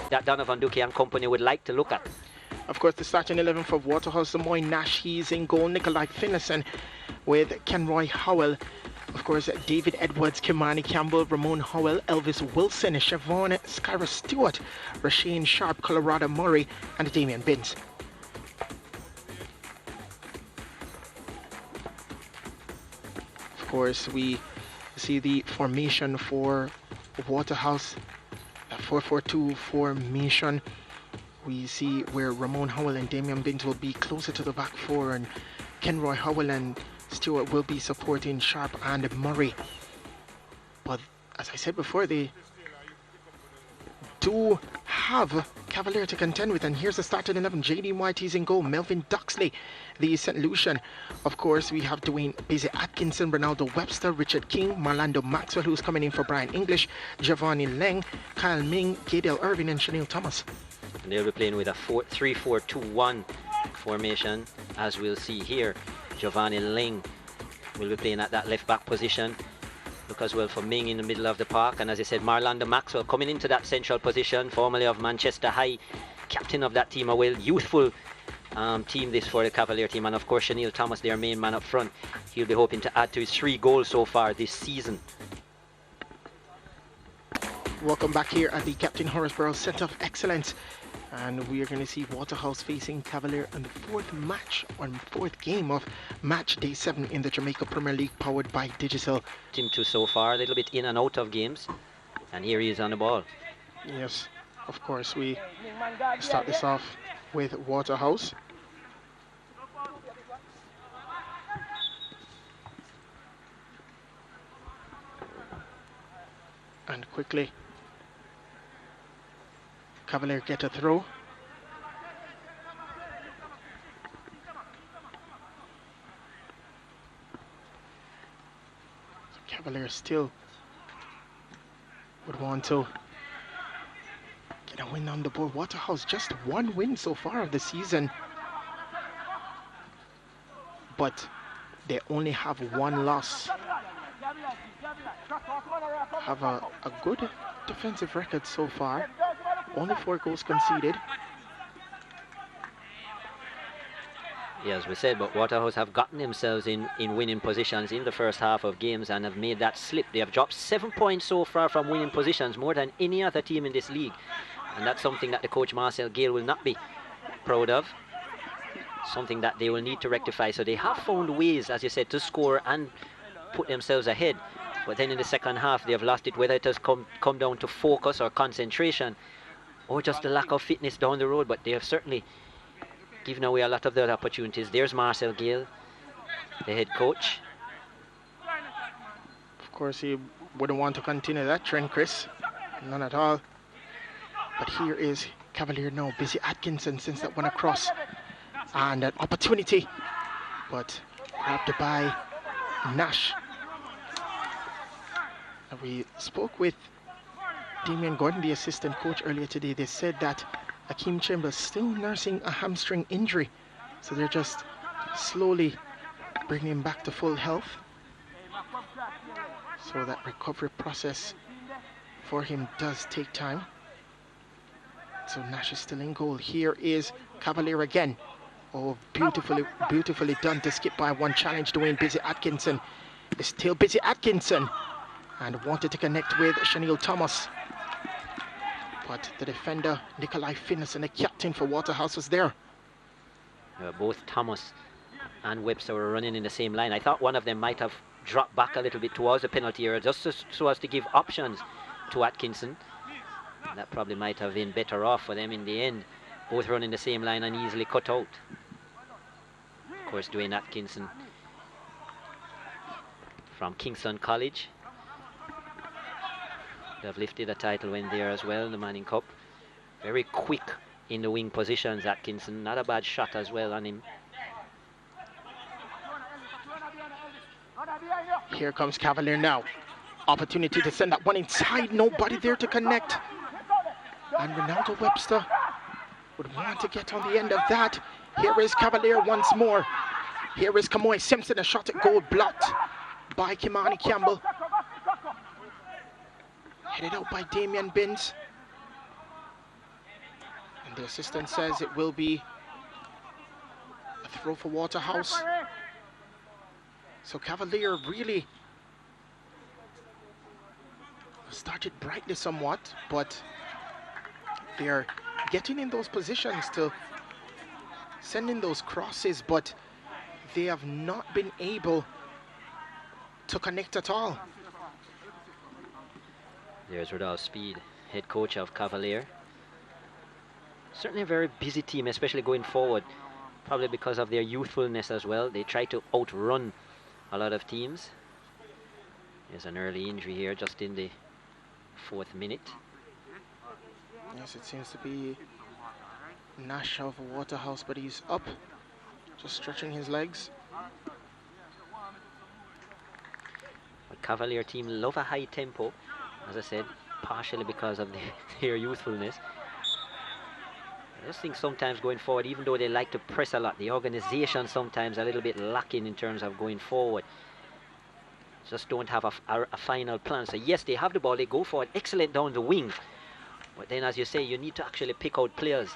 that Donovan Duque and company would like to look at. Of course, the starting 11 for Waterhouse, Moy Nash, he's in goal. Nikolai Finnison with Kenroy Howell. Of course, David Edwards, Kimani Campbell, Ramon Howell, Elvis Wilson, Siobhan Skyra Stewart, Rasheen Sharp, Colorado Murray, and Damian Binns. Of course, we see the formation for Waterhouse, a 4-4-2 formation. We see where Ramon Howell and Damian Binns will be closer to the back four, and Kenroy Howell and Stewart will be supporting Sharp and Murray. But as I said before, they do have Cavalier to contend with, and here's the starting 11. JD White is in goal, Melvin Duxley, the St. Lucian. Of course, we have Dwayne Busy Atkinson, Ronaldo Webster, Richard King, Marlando Maxwell, who's coming in for Brian English, Giovanni Leng, Kyle Ming, Gaydel Irving, and Chanel Thomas. And they'll be playing with a 3-4-2-1 formation, as we'll see here. Giovanni Ling will be playing at that left back position. Look as well for Ming in the middle of the park. And as I said, Marlando Maxwell coming into that central position, formerly of Manchester High, captain of that team, a well youthful team this for the Cavalier team. And of course, Chanel Thomas, their main man up front. He'll be hoping to add to his 3 goals so far this season. Welcome back here at the Captain Horace Centre of Excellence. And we are going to see Waterhouse facing Cavalier in the 4th match, or 4th game of match day 7 in the Jamaica Premier League, powered by Digital. Team 2 so far, a little bit in and out of games. And here he is on the ball. Yes, of course, we start this off with Waterhouse. And quickly, Cavalier get a throw. So Cavalier still would want to get a win on the board. Waterhouse just 1 win so far of the season, but they only have 1 loss. Have a good defensive record so far. Only 4 goals conceded. Yeah, as we said, but Waterhouse have gotten themselves in winning positions in the first half of games and have made that slip. They have dropped 7 points so far from winning positions, more than any other team in this league. And that's something that the coach Marcel Gale will not be proud of. Something that they will need to rectify. So they have found ways, as you said, to score and put themselves ahead. But then in the second half, they have lost it, whether it has come down to focus or concentration, or just the lack of fitness down the road. But they have certainly given away a lot of their opportunities. There's Marcel Gale, the head coach. Of course, he wouldn't want to continue that trend, Chris. None at all. But here is Cavalier now. Busy Atkinson sends that one across. And an opportunity, but grabbed by Nash. And we spoke with Damian Gordon, the assistant coach, earlier today. They said that Akeem Chambers still nursing a hamstring injury, so they're just slowly bringing him back to full health. So that recovery process for him does take time. So Nash is still in goal. Here is Cavalier again. Oh, beautifully done to skip by 1 challenge. Dwayne Busy Atkinson is still Busy Atkinson and wanted to connect with Chanel Thomas. But the defender, Nikolai Finnison, the captain for Waterhouse, was there. Both Thomas and Webster were running in the same line. I thought one of them might have dropped back a little bit towards the penalty area, just so as to give options to Atkinson. That probably might have been better off for them in the end. Both running the same line and easily cut out. Of course, Dwayne Atkinson from Kingston College. They have lifted a title win there as well in the Manning Cup. Very quick in the wing positions, Atkinson. Not a bad shot as well on him. Here comes Cavalier now. Opportunity to send that one inside. Nobody there to connect. And Ronaldo Webster would want to get on the end of that. Here is Cavalier once more. Here is Kamoy Simpson, a shot at goal blocked by Kimani Campbell. Headed out by Damian Binns. The assistant says it will be a throw for Waterhouse. So Cavalier really started brightly somewhat, but they're getting in those positions to send in those crosses, but they have not been able to connect at all. There's Rudolph Speed, head coach of Cavalier. Certainly a very busy team, especially going forward, probably because of their youthfulness as well. They try to outrun a lot of teams. There's an early injury here just in the 4th minute. Yes, it seems to be Nash of Waterhouse, but he's up, just stretching his legs. But Cavalier team love a high tempo, as I said, partially because of their youthfulness. I just think sometimes going forward, even though they like to press a lot, the organization sometimes a little bit lacking in terms of going forward. Just don't have a final plan. So yes, they have the ball, they go forward, excellent down the wing. But then, as you say, you need to actually pick out players.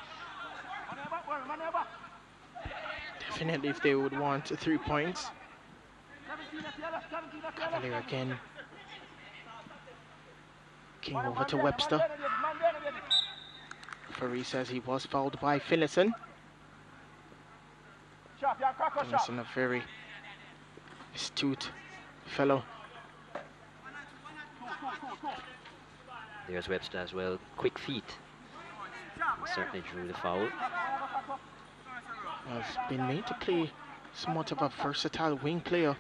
Definitely, if they would want 3 points. Cavalier again. Came over to Webster. Referee says he was fouled by Finlayson. Finlayson, a very astute fellow. There's Webster as well. Quick feet. He certainly drew the foul. Has been made to play somewhat of a versatile wing player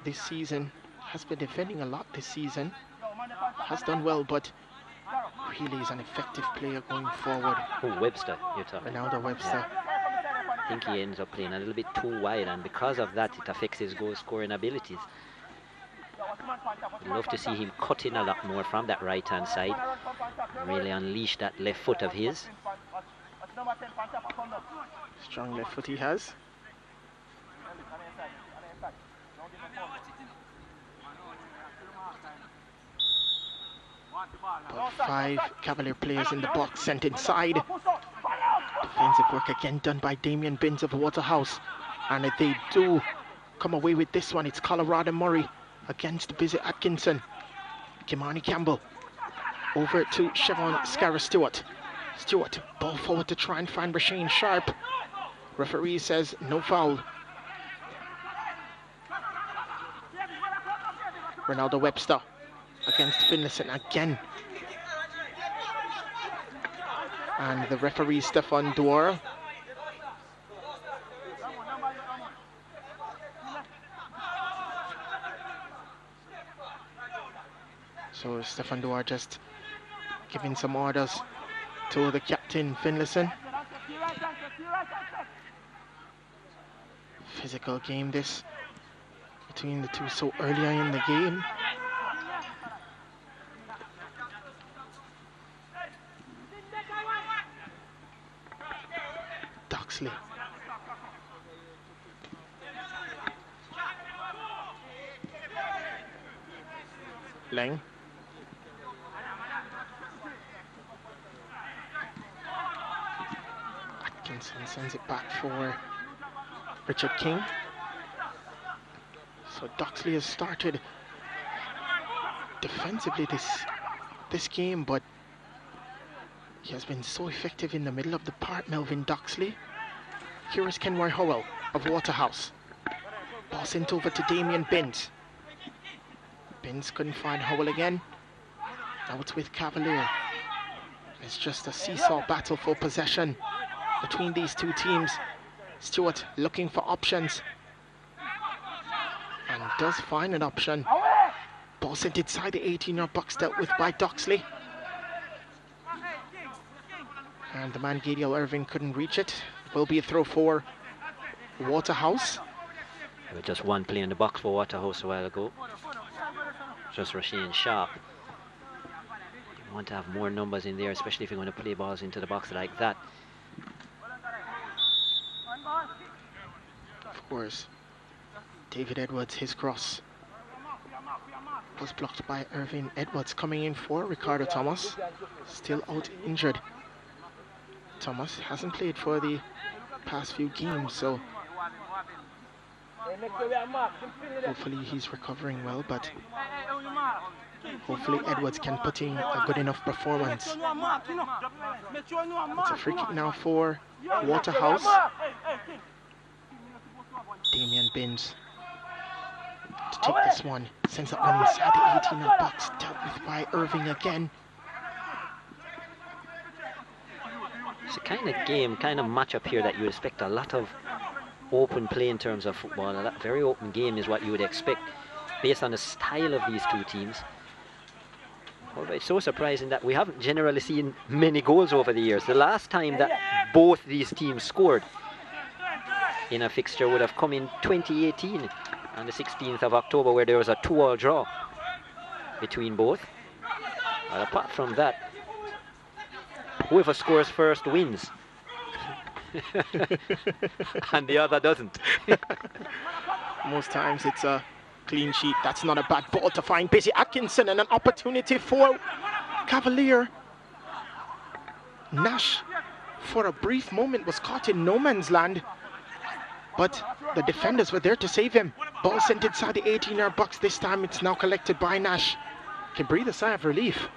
this season. Has been defending a lot this season. Has done well, but really is an effective player going forward. Oh, Webster, you're talking. Ronaldo Webster. Yeah. I think he ends up playing a little bit too wide, and because of that, it affects his goal scoring abilities. I'd love to see him cut in a lot more from that right-hand side, really unleash that left foot of his. Strong left foot he has. But 5 Cavalier players in the box sent inside. Defensive work again done by Damien Binns of Waterhouse. And if they do come away with this one, it's Colorado Murray against Busy Atkinson. Kimani Campbell over to Siobhan Scarra Stewart. Stewart, ball forward to try and find Rasheen Sharp. Referee says no foul. Ronaldo Webster against Finlayson again. And the referee, Stefan Dwar. So Stefan Dwar just giving some orders to the captain, Finlayson. Physical game this between the two so earlier in the game. Doxley. Lang. Atkinson sends it back for Richard King. So Doxley has started defensively this game, but he has been so effective in the middle of the park, Melvin Doxley. Here is Kenroy Howell of Waterhouse. Ball sent over to Damien Binns. Binns couldn't find Howell again. Now it's with Cavalier. It's just a seesaw battle for possession between these two teams. Stewart looking for options and does find an option. Ball sent inside the 18-yard box, dealt with by Doxley. And the man Gideon Irving couldn't reach it. Will be a throw for Waterhouse. There was just one play in the box for Waterhouse a while ago. Just Rasheen Sharp. You want to have more numbers in there, especially if you're going to play balls into the box like that. Of course, David Edwards, his cross was blocked by Irving Edwards. Coming in for Ricardo Thomas, still out injured. Thomas hasn't played for the past few games, so hopefully he's recovering well, but hopefully Edwards can put in a good enough performance. It's a free kick now for Waterhouse. Damian Binns to take this one. Sends that one inside the 18-yard box. Dealt with by Irving again. It's a kind of game, kind of matchup here that you expect a lot of open play in terms of football. A very open game is what you would expect based on the style of these two teams. Although it's so surprising that we haven't generally seen many goals over the years. The last time that both these teams scored in a fixture would have come in 2018 on the 16th of October, where there was a 2-2 draw between both. But apart from that, whoever scores first wins. And the other doesn't. Most times it's a clean sheet. That's not a bad ball to find Busy Atkinson, and an opportunity for Cavalier. Nash, for a brief moment, was caught in no man's land, but the defenders were there to save him. Ball sent inside the 18-yard box. This time it's now collected by Nash. Can breathe a sigh of relief.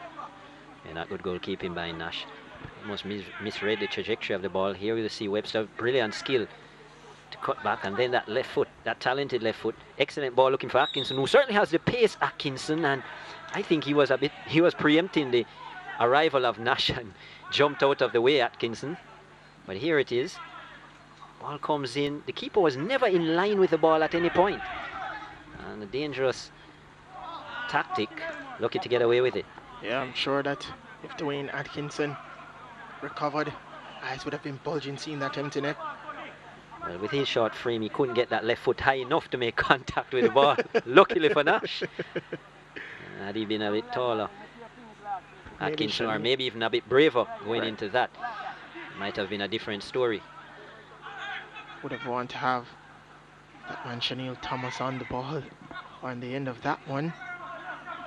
Yeah, not good goalkeeping by Nash. Almost misread the trajectory of the ball. Here you see Webster, brilliant skill to cut back, and then that left foot, that talented left foot. Excellent ball looking for Atkinson, who certainly has the pace, Atkinson, and I think he was preempting the arrival of Nash and jumped out of the way, Atkinson. But here it is. Ball comes in. The keeper was never in line with the ball at any point. And a dangerous tactic, lucky to get away with it. Yeah, I'm sure that if Dwayne Atkinson recovered, eyes would have been bulging seeing that empty net. Well, with his short frame, he couldn't get that left foot high enough to make contact with the ball. Luckily for Nash. Had he been a bit taller, Atkinson, or maybe even a bit braver going into that, might have been a different story. Would have wanted to have that man Chanel Thomas on the ball on the end of that one.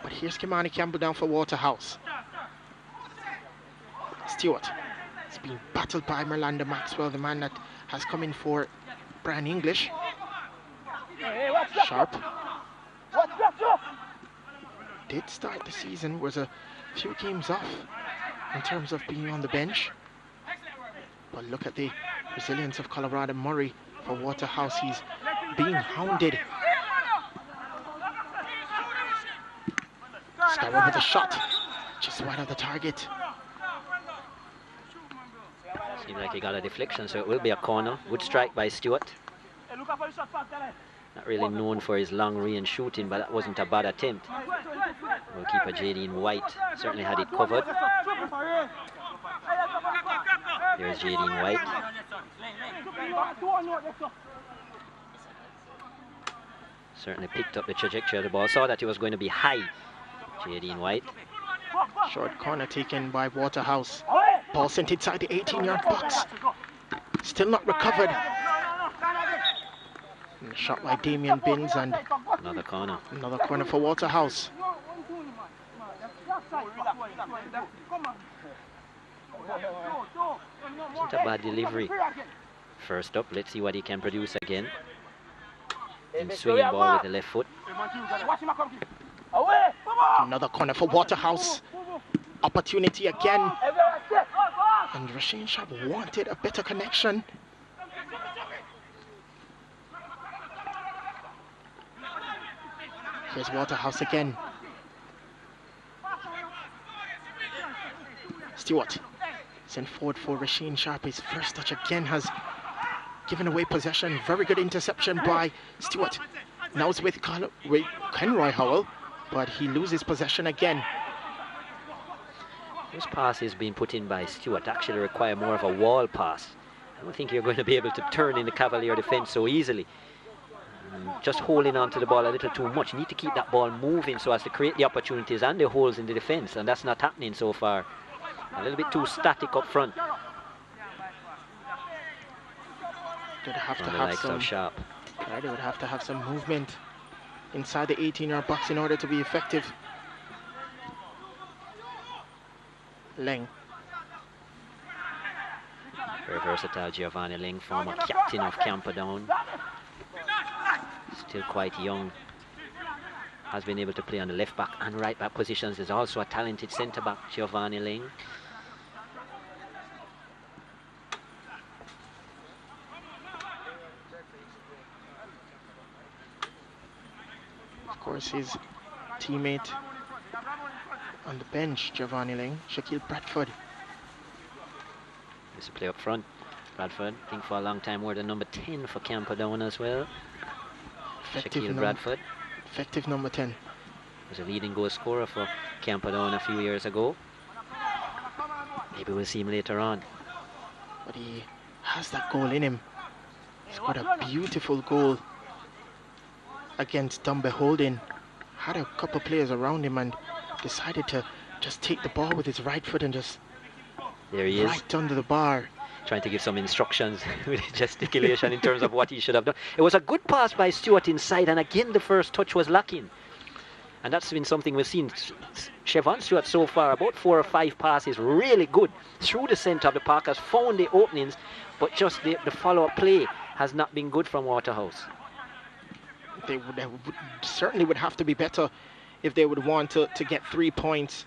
But here's Kimani Campbell down for Waterhouse. Stewart. It's being battled by Merlanda Maxwell, the man that has come in for Brian English. Sharp. Did start the season, was a few games off in terms of being on the bench. But look at the resilience of Colorado Murray for Waterhouse. He's being hounded. Scarrow with a shot, just wide of the target. Seems like he got a deflection, so it will be a corner. Good strike by Stewart. Not really known for his long range shooting, but that wasn't a bad attempt. Goalkeeper Jadine White certainly had it covered. There's Jadine White. Certainly picked up the trajectory of the ball. Saw that it was going to be high. Jadine White. Short corner taken by Waterhouse. Ball sent inside the 18-yard box. Still not recovered. And shot by Damian Binns, and another corner. Another corner for Waterhouse. Isn't a bad delivery. First up, let's see what he can produce again. And swinging ball with the left foot. Another corner for Waterhouse. Opportunity again. And Rasheen Sharp wanted a better connection. Here's Waterhouse again. Stewart sent forward for Rasheen Sharp. His first touch again has given away possession. Very good interception by Stewart. Now it's with Kenroy Howell, but he loses possession again. Those passes being put in by Stewart actually require more of a wall pass. I don't think you're going to be able to turn in the Cavalier defense so easily. Just holding on to the ball a little too much. You need to keep that ball moving so as to create the opportunities and the holes in the defense, and that's not happening so far. A little bit too static up front. They'd have to the have likes some of Sharp. Right, they would have to have some movement inside the 18-yard box in order to be effective. Leng. Very versatile Giovanni Ling, former captain of Camperdown. Still quite young. Has been able to play on the left back and right back positions. Is also a talented centre back, Giovanni Ling. Of course, his teammate on the bench, Giovanni Ling, Shaquille Bradford. Used to play up front. Bradford, I think for a long time, wore the number 10 for Camperdown as well. Shaquille Bradford. Effective number 10. Was a leading goal scorer for Camperdown a few years ago. Maybe we'll see him later on. But he has that goal in him. He scored a beautiful goal against Dumbe Holding. Had a couple players around him and decided to just take the ball with his right foot and just there he is, right under the bar. Trying to give some instructions with gesticulation in terms of what he should have done. It was a good pass by Stewart inside, and again the first touch was lacking. And that's been something we've seen. Siobhan Stewart so far, about 4 or 5 passes, really good through the centre of the park, has found the openings, but just the follow-up play has not been good from Waterhouse. They certainly would have to be better if they would want to get 3 points.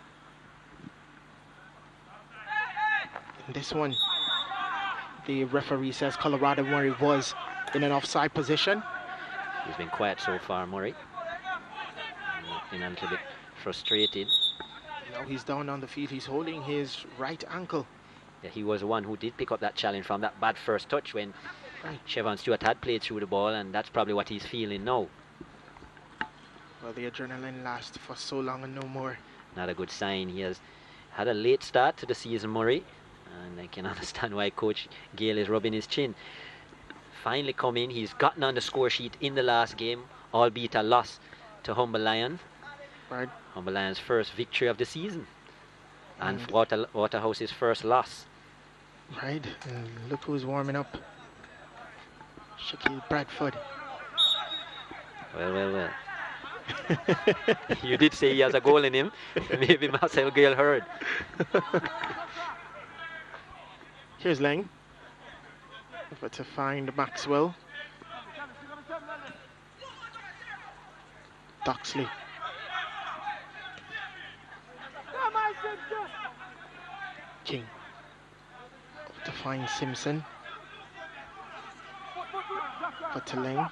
In this one, the referee says Colorado Murray was in an offside position. He's been quiet so far, Murray. Been a little bit frustrated. Now he's down on the field. He's holding his right ankle. Yeah, he was the one who did pick up that challenge from that bad first touch when Siobhan Stewart had played through the ball, and that's probably what he's feeling now. Well, the adrenaline lasts for so long and no more. Not a good sign. He has had a late start to the season, Murray, and I can understand why Coach Gale is rubbing his chin. Finally come in. He's gotten on the score sheet in the last game, albeit a loss to Humber Lions. Right. Humber Lions' first victory of the season, and Waterhouse's first loss. Right, and look who's warming up. Shaquille Bradford. Well. You did say he has a goal in him. Maybe Marcel Gale heard. Here's Lang. But to find Maxwell. Doxley. King. To find Simpson. But to Lang.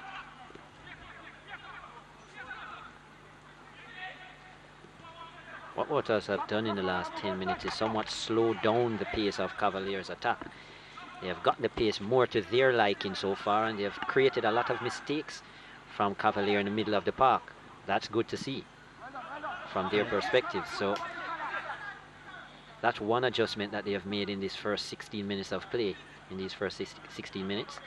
What Waterhouse have done in the last 10 minutes is somewhat slow down the pace of Cavalier's attack. They have gotten the pace more to their liking so far, and they have created a lot of mistakes from Cavalier in the middle of the park. That's good to see from their perspective. So that's one adjustment that they have made in this first 16 minutes of play, in these first 16 minutes.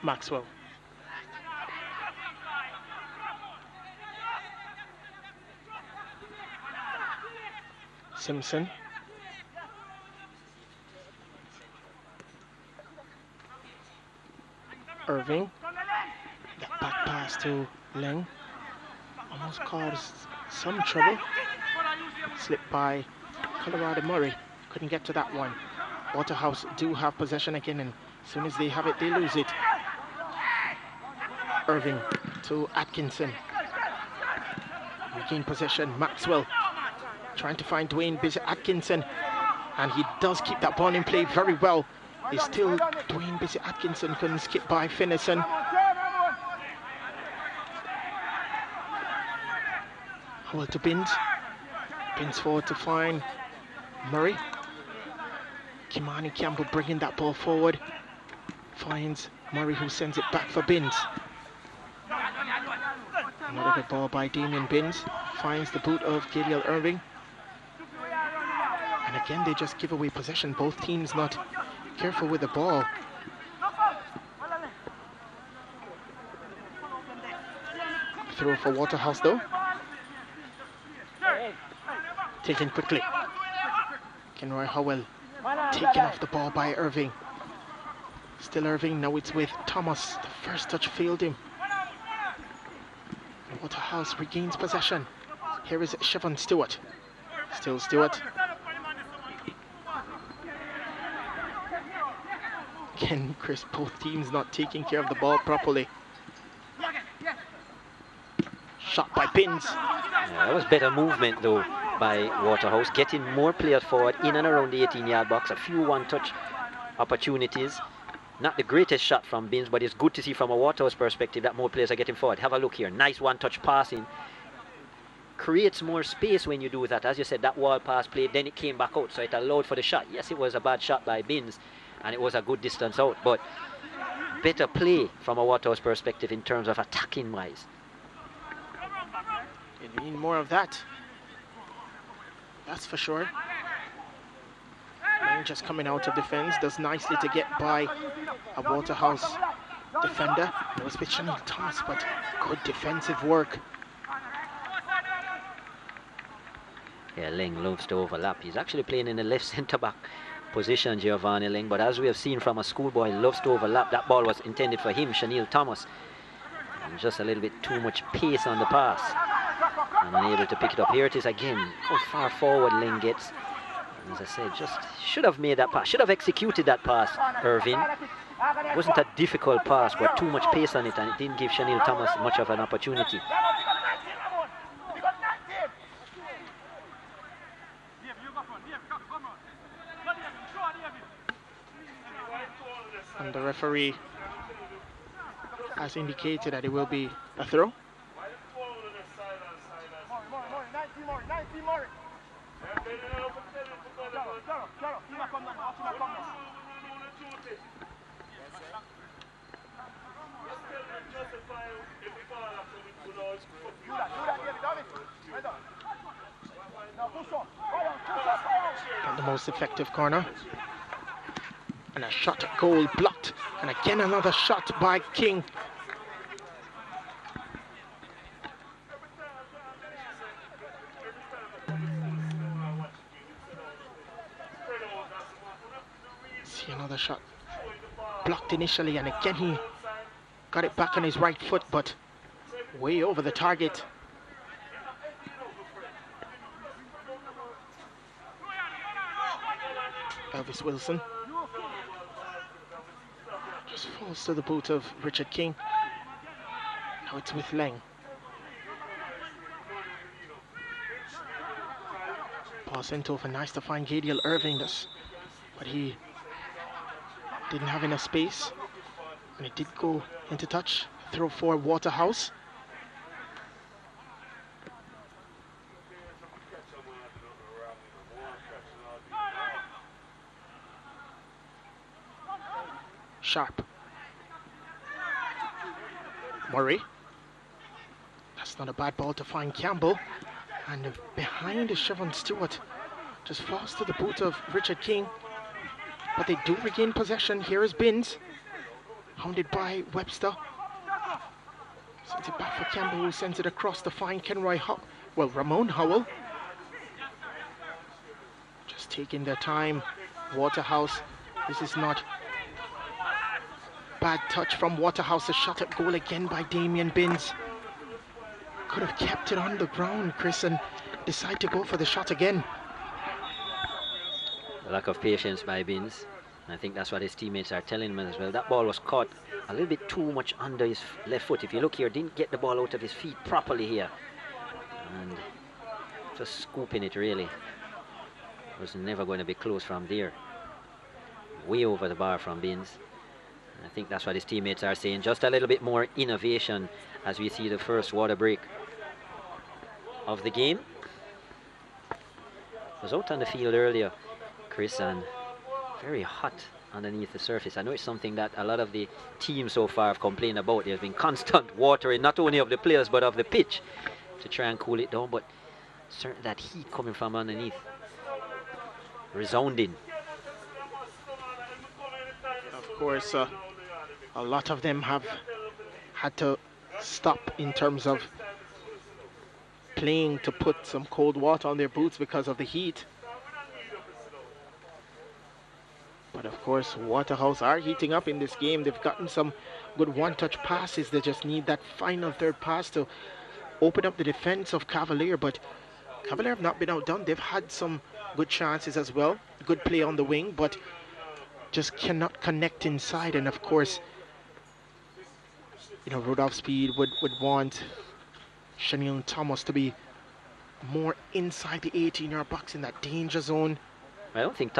Maxwell. Simpson. Irving. That back pass to Leng. Almost caused some trouble. Slipped by Colorado Murray. Couldn't get to that one. Waterhouse do have possession again, and as soon as they have it, they lose it. Irving to Atkinson. Regain possession. Maxwell trying to find Dwayne Busy Atkinson, and he does keep that ball in play very well. It's still Dwayne Busy Atkinson, couldn't skip by Finnison. Howell to Binns. Binns forward to find Murray. Kimani Campbell bringing that ball forward. Finds Murray, who sends it back for Binns. Another good ball by Damien Binns. Finds the boot of Gadiel Irving. And again, they just give away possession. Both teams not careful with the ball. Throw for Waterhouse though. Taken quickly. Kenroy Howell taken off the ball by Irving. Still Irving, now it's with Thomas. The first touch failed him. Waterhouse regains possession. Here is Siobhan Stewart. Still Stewart. Again, Chris, both teams not taking care of the ball properly. Shot by Binns. Yeah, that was better movement though by Waterhouse, getting more players forward in and around the 18-yard box. A few one-touch opportunities. Not the greatest shot from Binns, but it's good to see from a Waterhouse perspective that more players are getting forward. Have a look here. Nice one-touch passing. Creates more space when you do that. As you said, that wall pass played, then it came back out, so it allowed for the shot. Yes, it was a bad shot by Binns, and it was a good distance out, but better play from a Waterhouse perspective in terms of attacking-wise. You need more of that. That's for sure. Lang just coming out of defense, does nicely to get by a Waterhouse defender. It was with Chanel Thomas, but good defensive work. Yeah, Lang loves to overlap. He's actually playing in the left centre-back position, Giovanni Lang, but as we have seen from a schoolboy, loves to overlap. That ball was intended for him, Chanel Thomas. And just a little bit too much pace on the pass. And unable to pick it up. Here it is again. How far forward Lang gets. As I said, just should have made that pass. Should have executed that pass, Irving. It wasn't a difficult pass, but too much pace on it, and it didn't give Chanel Thomas much of an opportunity. And the referee has indicated that it will be a throw. Not the most effective corner. And a shot at goal blocked. And again another shot by King. See another shot. Blocked initially, and again he got it back on his right foot, but way over the target. Elvis Wilson just falls to the boot of Richard King. Now it's with Lang. Pass sent over, nice to find Gadiel Irving, but he didn't have enough space, and it did go into touch. Throw for Waterhouse. Sharp. Murray. That's not a bad ball to find Campbell. And behind is Siobhan Stewart. Just falls to the boot of Richard King. But they do regain possession. Here is Binns. Hounded by Webster. Sends it back for Campbell, who sends it across to find Ramon Howell. Just taking their time. Waterhouse. This is not bad touch from Waterhouse. A shot at goal again by Damien Binns. Could have kept it on the ground, Chris, and decide to go for the shot again. A lack of patience by Binns. I think that's what his teammates are telling him as well. That ball was caught a little bit too much under his left foot. If you look here, didn't get the ball out of his feet properly here. And just scooping it really. Was never going to be close from there. Way over the bar from Binns. I think that's what his teammates are saying. Just a little bit more innovation as we see the first water break of the game. Was out on the field earlier, Chris, and very hot underneath the surface. I know it's something that a lot of the teams so far have complained about. There's been constant watering, not only of the players but of the pitch, to try and cool it down. But certainly that heat coming from underneath, resounding. Of course, a lot of them have had to stop in terms of playing to put some cold water on their boots because of the heat. But of course, Waterhouse are heating up in this game. They've gotten some good one-touch passes. They just need that final third pass to open up the defense of Cavalier. But Cavalier have not been outdone. They've had some good chances as well. Good play on the wing, but just cannot connect inside. And of course, you know, Rudolph Speed would want Shaniel Thomas to be more inside the 18-yard box in that danger zone. I don't think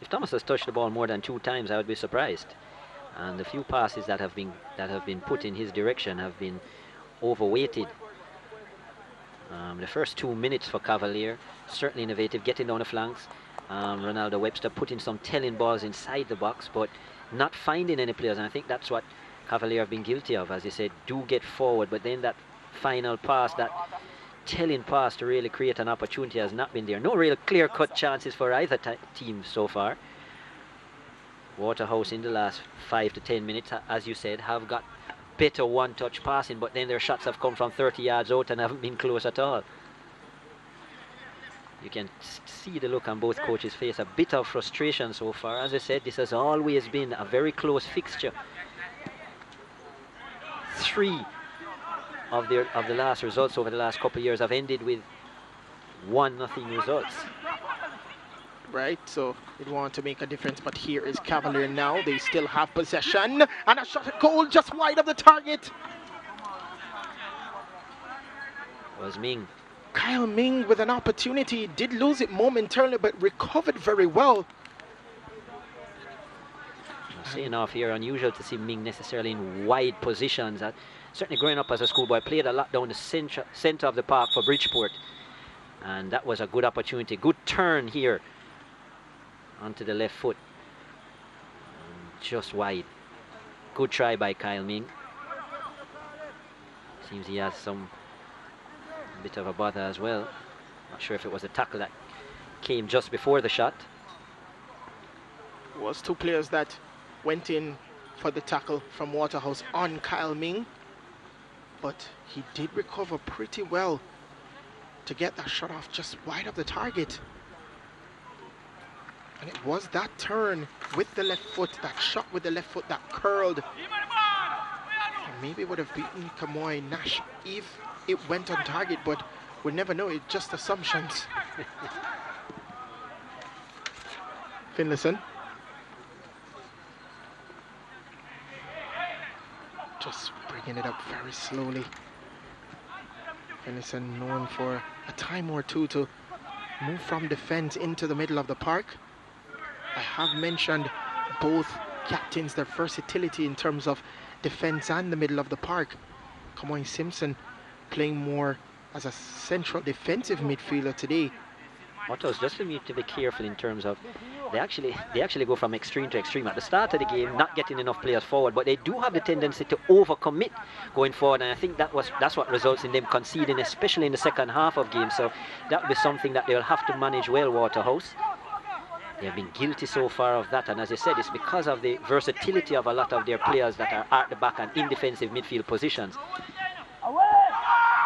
if Thomas has touched the ball more than 2 times, I would be surprised. And the few passes that have been put in his direction have been overweighted. The first 2 minutes for Cavalier, certainly innovative, getting down the flanks. Ronaldo Webster putting some telling balls inside the box, but not finding any players. And I think that's what Cavalier have been guilty of. As you said, do get forward, but then that final pass, that telling pass to really create an opportunity has not been there. No real clear-cut chances for either team so far. Waterhouse in the last 5 to 10 minutes, as you said, have got better one-touch passing, but then their shots have come from 30 yards out and haven't been close at all. You can see the look on both coaches' face, a bit of frustration so far. As I said, this has always been a very close fixture. 3 of the last results over the last couple of years have ended with 1-0 results. Right, so they want to make a difference, but here is Cavalier now. They still have possession, and a shot at goal just wide of the target. Was Ming. Kyle Ming with an opportunity, did lose it momentarily, but recovered very well. Saying off here, unusual to see Ming necessarily in wide positions. Certainly growing up as a schoolboy, played a lot down the center of the park for Bridgeport. And that was a good opportunity. Good turn here onto the left foot. Just wide. Good try by Kyle Ming. Seems he has some bit of a bother as well. Not sure if it was a tackle that came just before the shot. It was 2 players that went in for the tackle from Waterhouse on Kyle Ming. But he did recover pretty well to get that shot off just wide of the target. And it was that turn with the left foot, that shot with the left foot that curled. And maybe would have beaten Kamoy Nash if it went on target, but we'll never know. It's just assumptions. Finlayson. Just bringing it up very slowly. Finlayson known for a time or two to move from defense into the middle of the park. I have mentioned both captains, their versatility in terms of defense and the middle of the park. Kamoy Simpson playing more as a central defensive midfielder today. Waterhouse just need to be careful in terms of they actually go from extreme to extreme at the start of the game, not getting enough players forward, but they do have the tendency to overcommit going forward, and I think that's what results in them conceding, especially in the second half of games. So that will be something that they'll have to manage well, Waterhouse. They have been guilty so far of that, and as I said, it's because of the versatility of a lot of their players that are at the back and in defensive midfield positions.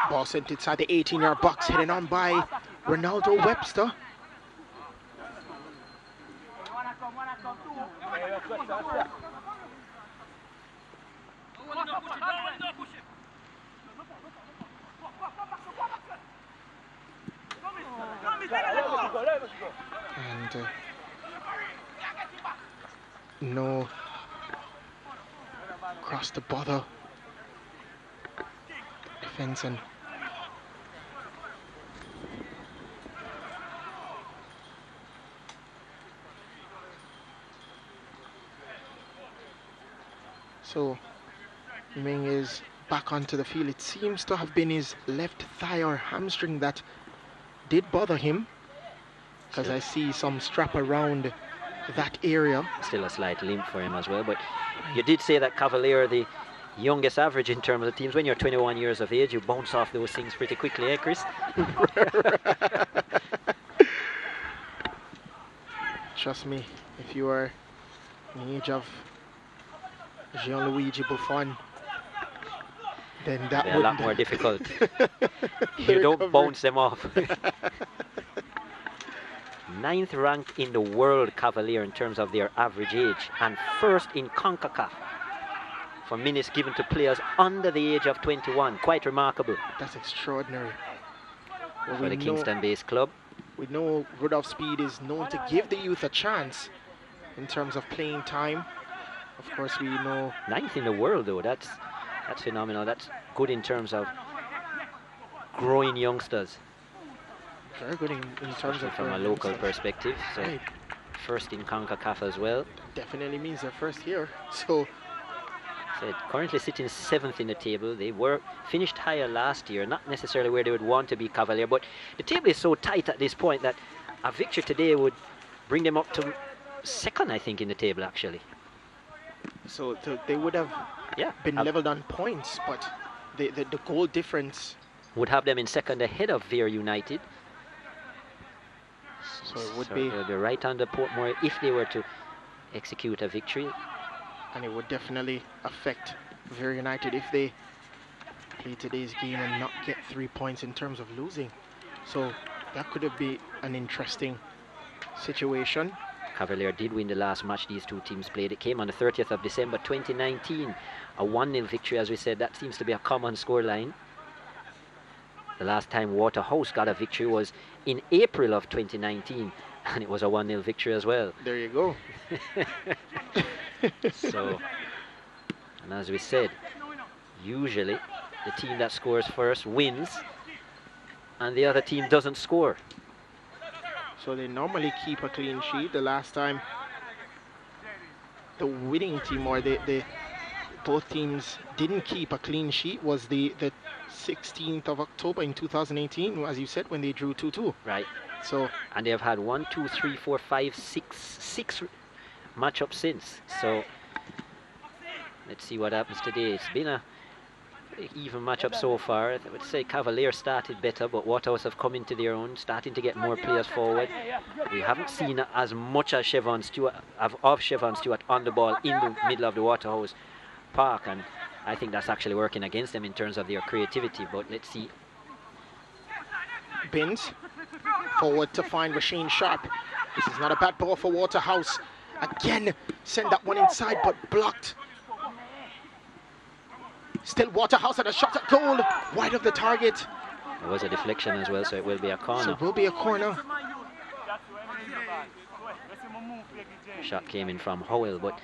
Ball sent inside the 18-yard box, heading on by Ronaldo Webster. And no cross the bother defense, and so Ming is back onto the field. It seems to have been his left thigh or hamstring that did bother him, because I see some strap around that area. Still a slight limp for him as well, but you did say that Cavalier, the youngest average in terms of teams. When you're 21 years of age, you bounce off those things pretty quickly, eh, Chris? Trust me, if you are in the age of Gianluigi Buffon, then that would be a lot more difficult. You don't bounce them off. 9th ranked in the world, Cavalier, in terms of their average age, and 1st in CONCACAF for minutes given to players under the age of 21. Quite remarkable. That's extraordinary. Well, for the Kingston-based club. We know Rudolph Speed is known to give the youth a chance in terms of playing time. Of course, we know 9th in the world, though. That's phenomenal. That's good in terms of growing youngsters. Very good in terms of from a local perspective. So right. 1st in CONCACAF as well. Definitely means they're 1st here. So currently sitting 7th in the table. They were finished higher last year, not necessarily where they would want to be, Cavalier, but the table is so tight at this point that a victory today would bring them up to 2nd, I think, in the table, actually. So they would have been leveled on points, but the goal difference would have them in 2nd ahead of Vere United. So it would be right under Portmore if they were to execute a victory. And it would definitely affect Vere United if they play today's game and not get 3 points in terms of losing. So that could have been an interesting situation. Cavalier did win the last match these two teams played. It came on the 30th of December 2019. A 1-0 victory, as we said. That seems to be a common scoreline. The last time Waterhouse got a victory was in April of 2019, and it was a 1-0 victory as well. There you go. So, and as we said, usually the team that scores first wins, and the other team doesn't score. So they normally keep a clean sheet. The last time the winning team, or both teams didn't keep a clean sheet, was the 16th of October in 2018, as you said, when they drew 2-2. Right. So, and they have had 1, 2, 3, 4, 5, 6 matchups since. So let's see what happens today. It's been a even matchup so far. I would say Cavalier started better, but Waterhouse have come into their own, starting to get more players forward. We haven't seen as much as Chevron Stewart on the ball in the middle of the Waterhouse park, and I think that's actually working against them in terms of their creativity. But let's see. Binns forward to find Rasheen Sharp. This is not a bad ball for Waterhouse. Again, send that one inside, but blocked. Still Waterhouse at a shot at goal, wide of the target. It was a deflection as well, so it will be a corner. So it will be a corner. Shot came in from Howell, but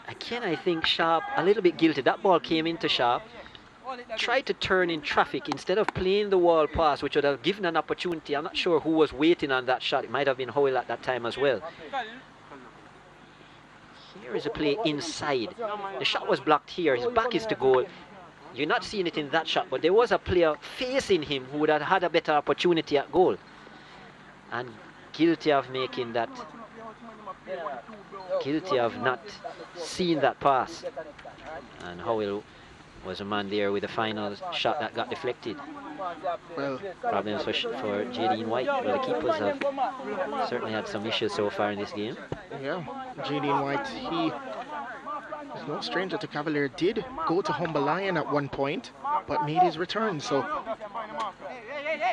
again, I think Sharp a little bit guilty. That ball came into Sharp, tried to turn in traffic instead of playing the wall pass, which would have given an opportunity. I'm not sure who was waiting on that shot. It might have been Howell at that time as well. Here is a play inside. The shot was blocked here. His back is to goal. You're not seeing it in that shot, but there was a player facing him who would have had a better opportunity at goal. And guilty of making that, guilty of not seeing that pass. And Howell was a man there with the final shot that got deflected. Well, problems for J.D. White. Well, the keepers have certainly had some issues so far in this game. Yeah, J.D. White, he is no stranger to Cavalier. Did go to Humber Lion at one point, but made his return. So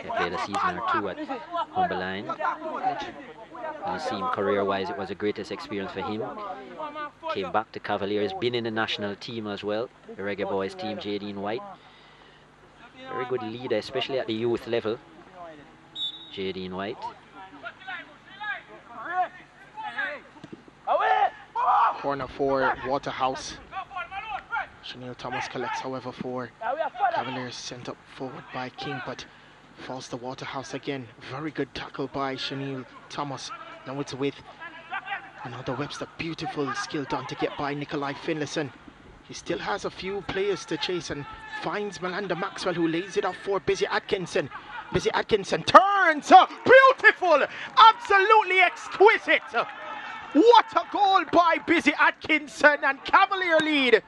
he played a season or two at Humber Lion. You see him career-wise, it was the greatest experience for him. Came back to Cavaliers, been in the national team as well, the Reggae Boys team, J.D. White. Very good leader, especially at the youth level, J.D. White. Corner for Waterhouse. Chanel Thomas collects, however, for Cavaliers, sent up forward by King, but falls to Waterhouse again. Very good tackle by Chanel Thomas. Now it's with another Webster. Beautiful skill done to get by Nikolai Finlayson. He still has a few players to chase and finds Melinda Maxwell, who lays it off for Busy Atkinson. Busy Atkinson turns. Beautiful. Absolutely exquisite. What a goal by Busy Atkinson, and Cavalier lead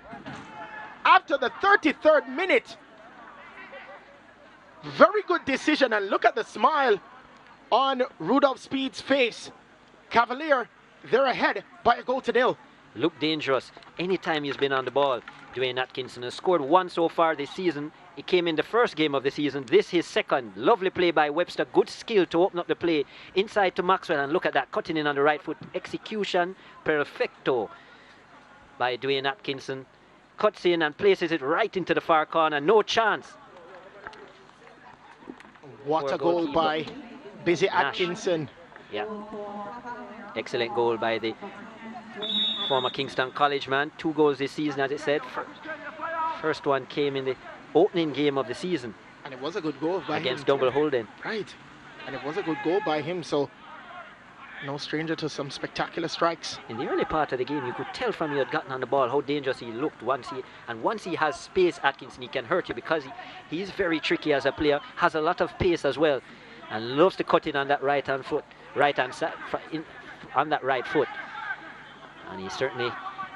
after the 33rd minute. Very good decision, and look at the smile on Rudolph Speed's face. Cavalier, they're ahead by a goal to nil. looked dangerous anytime he's been on the ball. Dwayne Atkinson has scored 1 so far this season. He came in the first game of the season. This his second. Lovely play by Webster. Good skill to open up the play. Inside to Maxwell, and look at that. Cutting in on the right foot. Execution perfecto by Dwayne Atkinson. Cuts in and places it right into the far corner. No chance. What a goal by Busy Atkinson. Yeah. Excellent goal by the former Kingston College man. 2 goals this season, as I said. First one came in the opening game of the season. And it was a good goal by him. Against Double Holden. Right. And it was a good goal by him, so no stranger to some spectacular strikes. In the early part of the game, you could tell from he had gotten on the ball how dangerous he looked. Once he has space, Atkinson, he can hurt you because he's very tricky as a player, has a lot of pace as well, and loves to cut in on that right hand side, on that right foot. And he's certainly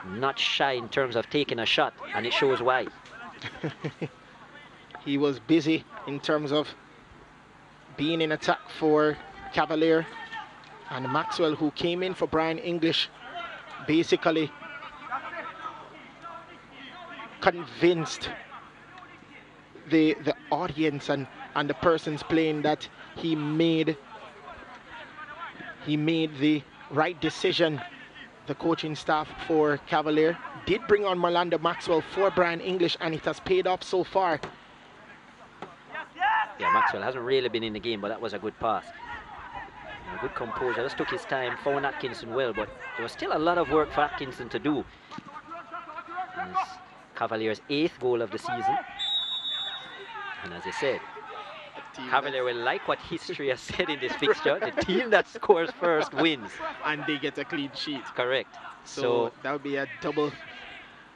not shy in terms of taking a shot, and it shows why. He was busy in terms of being in attack for Cavalier. And Maxwell, who came in for Brian English, basically convinced the audience and the persons playing that he made the right decision. The coaching staff for Cavalier did bring on Marlanda Maxwell for Brian English, and it has paid off so far. Yeah, Maxwell hasn't really been in the game, but that was a good pass. A good composure, just took his time, found Atkinson well, but there was still a lot of work for Atkinson to do. And it's Cavalier's 8th goal of the season. And as I said, Cavalier will like what history has said in this fixture. The team that scores first wins. And they get a clean sheet. Correct. So that would be a double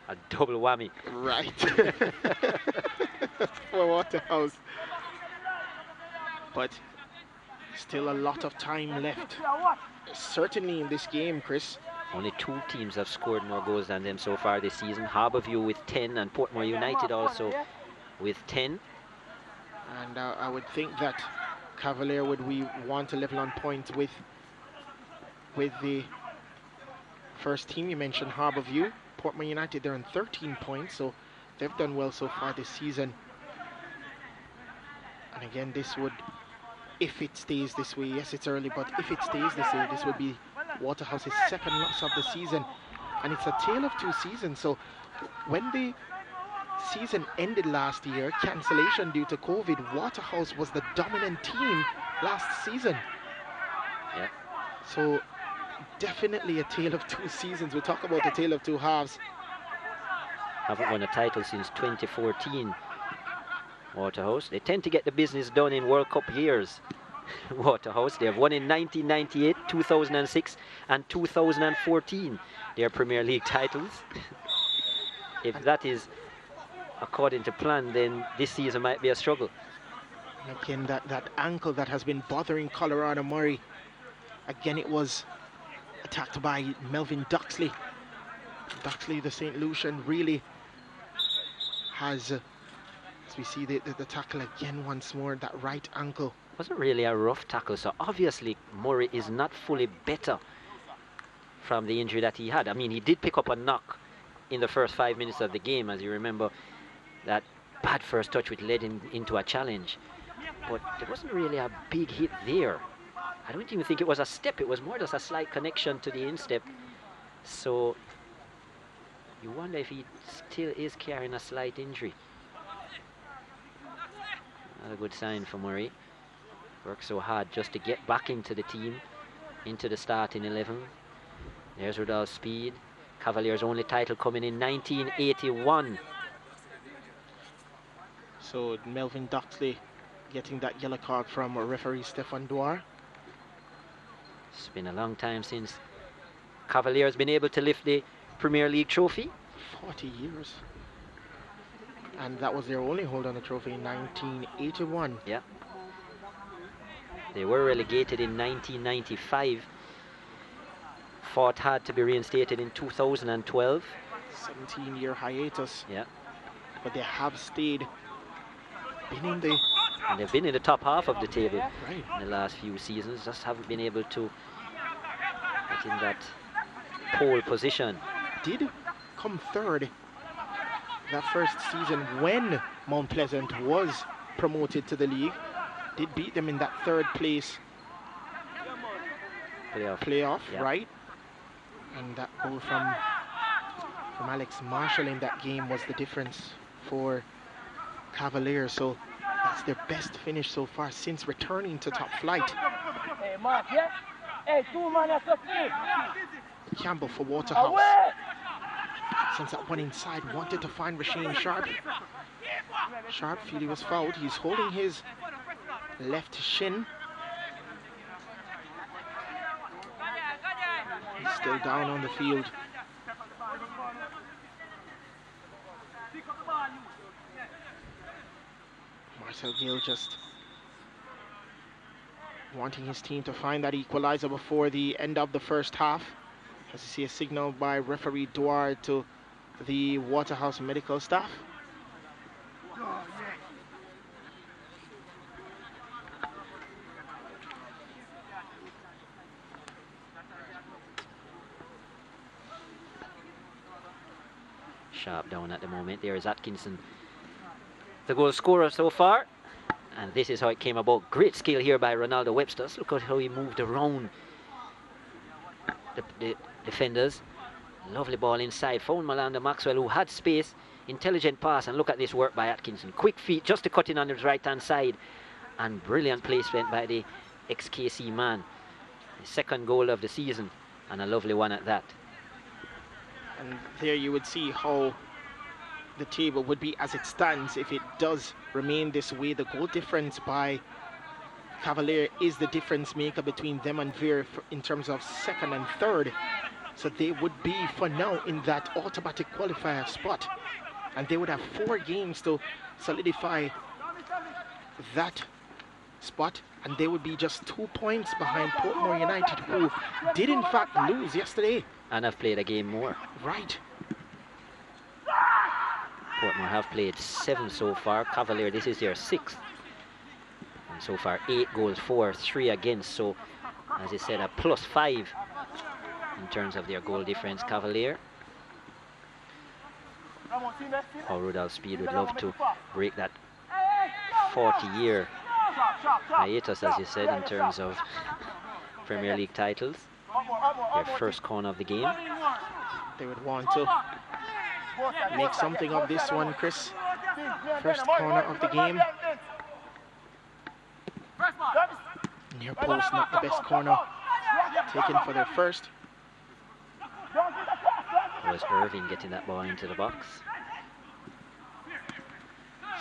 whammy. Right. For Waterhouse. But still a lot of time left. Certainly in this game, Chris. Only 2 teams have scored more goals than them so far this season. Harbourview with 10 and Portmore United also with 10. And I would think that Cavalier would want to level on points with the first team. You mentioned Harbourview. Portmore United, they're on 13 points, so they've done well so far this season. And again, this would, if it stays this way, yes, it's early, but if it stays this way, this would be Waterhouse's 2nd loss of the season. And it's a tale of 2 seasons. So when the season ended last year, cancellation due to COVID, Waterhouse was the dominant team last season. Yeah. So definitely a tale of 2 seasons. We talk about a tale of 2 halves. Haven't won a title since 2014. Waterhouse, they tend to get the business done in World Cup years. Waterhouse, they have won in 1998, 2006 and 2014 their Premier League titles. If that is according to plan, then this season might be a struggle. Again, that ankle that has been bothering Colorado Murray. Again, it was attacked by Melvin Duxley. Duxley, the St. Lucian, really has, as we see the tackle again once more, that right ankle. Wasn't really a rough tackle, so obviously Murray is not fully better from the injury that he had. I mean, he did pick up a knock in the first 5 minutes of the game, as you remember, that bad first touch which led him into a challenge. But there wasn't really a big hit there. I don't even think it was a step, it was more just a slight connection to the instep. So you wonder if he still is carrying a slight injury. Not a good sign for Murray. Worked so hard just to get back into the team, into the starting 11. There's Rudolph Speed. Cavalier's only title coming in 1981. So Melvin Duxley getting that yellow card from referee Stefan Dwar. It's been a long time since Cavalier has been able to lift the Premier League trophy. 40 years. And that was their only hold on the trophy in 1981. Yeah. They were relegated in 1995. Fought hard to be reinstated in 2012. 17-year hiatus. Yeah. But they have stayed. And they've been in the top half of the table right in the last few seasons. Just haven't been able to get in that pole position. did come third that first season when Mount Pleasant was promoted to the league. Did beat them in that third place playoff, yeah. right? And that goal from Alex Marshall in that game was the difference for Cavalier. So that's their best finish so far since returning to top flight. Campbell for Waterhouse. Sends that one inside, wanted to find Rasheen Sharp. Sharp feel he was fouled. He's holding his left shin. He's still down on the field. Marcel Gill just wanting his team to find that equalizer before the end of the first half. As you see a signal by referee Dwyer to the Waterhouse medical staff. Sharp down at the moment. There is Atkinson, the goal scorer so far. And this is how it came about. Great skill here by Ronaldo Webster. Look at how he moved around the defenders. Lovely ball inside. Found Malanda Maxwell, who had space. Intelligent pass. And look at this work by Atkinson. Quick feet just to cut in on his right-hand side. And brilliant placement by the ex-KC man. The second goal of the season. And a lovely one at that. And there you would see how the table would be as it stands if it does remain this way. The goal difference by Cavalier is the difference maker between them and Veer in terms of second and third. So they would be for now in that automatic qualifier spot, and they would have 4 games to solidify that spot, and they would be just 2 points behind Portmore United, who did in fact lose yesterday and have played a game more. Right. Portmore have played 7 so far. Cavalier, this is their 6th. And so far 8 goals for, 3 against. So, as I said, a +5 in terms of their goal difference. Cavalier. How Rudolph Speed would love to break that 40-year hiatus, as you said, in terms of Premier League titles. Their first corner of the game. They would want to make something of this one, Chris. First corner of the game. Near post, not the best corner taken for their first. It was Irving getting that ball into the box.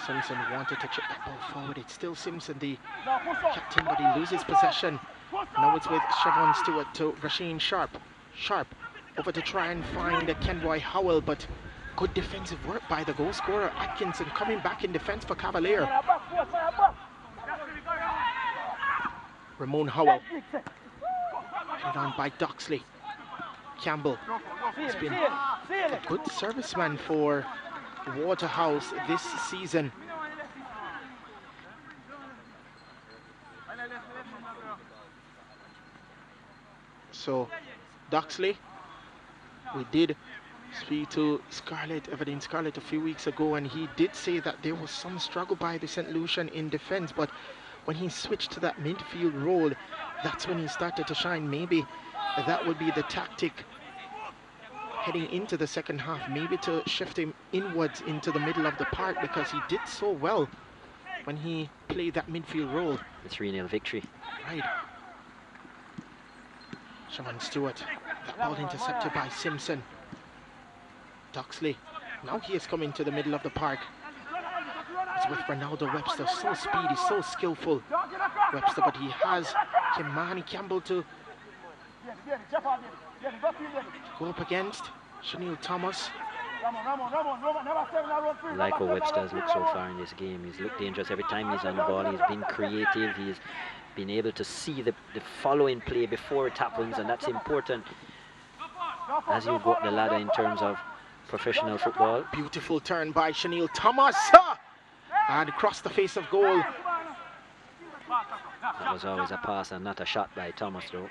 Simpson wanted to chip that ball forward. It's still Simpson, the captain, but he loses possession. Now it's with Siobhan Stewart to Rasheen Sharp. Sharp over to try and find Kenroy Howell, but good defensive work by the goal scorer Atkinson, coming back in defense for Cavalier. Ramon Howell held on by Doxley. Campbell has been a good serviceman for Waterhouse this season. So Doxley, we did speak to Evelyn Scarlett a few weeks ago, and he did say that there was some struggle by the St. Lucian in defense, but when he switched to that midfield role, that's when he started to shine. Maybe that would be the tactic heading into the second half, maybe to shift him inwards into the middle of the park, because he did so well when he played that midfield role. The 3-0 victory. Right. Siobhan Stewart, that ball intercepted by Simpson. Doxley, now he is coming to the middle of the park. It's with Ronaldo Webster, so speedy, so skillful. Webster, but he has Kimani Campbell to go up against. Chanel Thomas. Like how Webster's looked so far in this game. He's looked dangerous every time he's on the ball. He's been creative. He's been able to see the following play before it happens, and that's important as you go up the ladder in terms of professional football. Beautiful turn by Chanel Thomas, and across the face of goal. That was always a pass and not a shot by Thomas, though.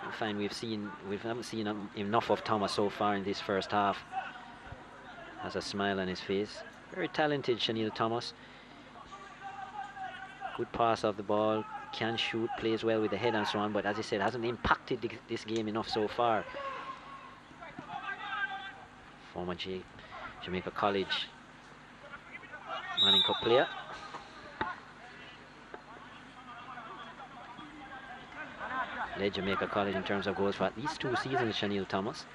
I find we haven't seen enough of Thomas so far in this first half. Has a smile on his face. Very talented, Chanel Thomas. Good pass of the ball, can shoot, plays well with the head and so on, but as I said, hasn't impacted this game enough so far. Former Jamaica College Manning Cup player. Led Jamaica College in terms of goals for at least 2 seasons, Chanel Thomas.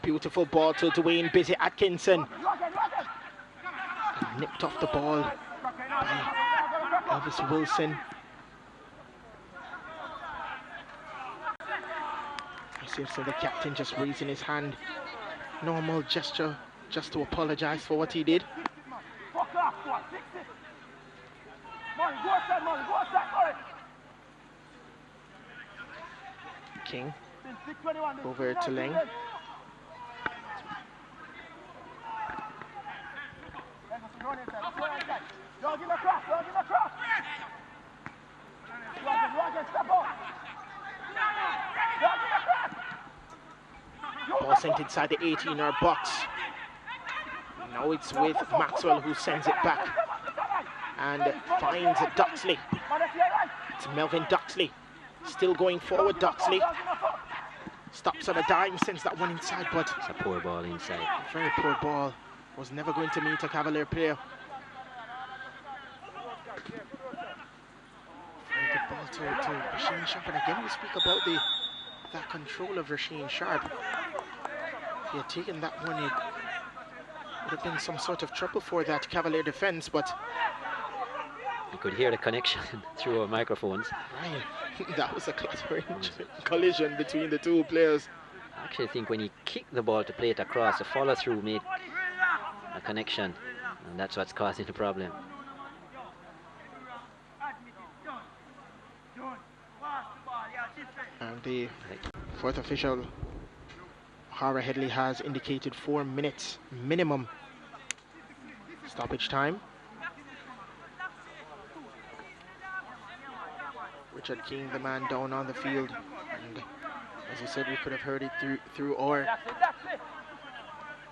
Beautiful ball to Dwayne Busy Atkinson. Nipped off the ball by Elvis Wilson. I see so the captain just raising his hand. Normal gesture just to apologize for what he did. King over to Leng. Ball sent inside the 18-yard box. Now it's with Maxwell, who sends it back and finds Duxley. It's Melvin Duxley. Still going forward, Duxley. Stops on a dime, sends that one inside, but it's a poor ball inside. Very poor ball. Was never going to meet a Cavalier player. Very good ball to Rasheed Sharp. And again, we speak about that control of Rasheed Sharp. If he had taken that one, it would have been some sort of trouble for that Cavalier defense, but you could hear the connection through our microphones. Right. That was a clattering collision between the two players. I actually think when he kicked the ball to play it across, the follow-through made a connection, and that's what's causing the problem. And the fourth official, Hara Headley, has indicated 4 minutes minimum stoppage time. Richard King, the man down on the field, and as you said, we could have heard it through our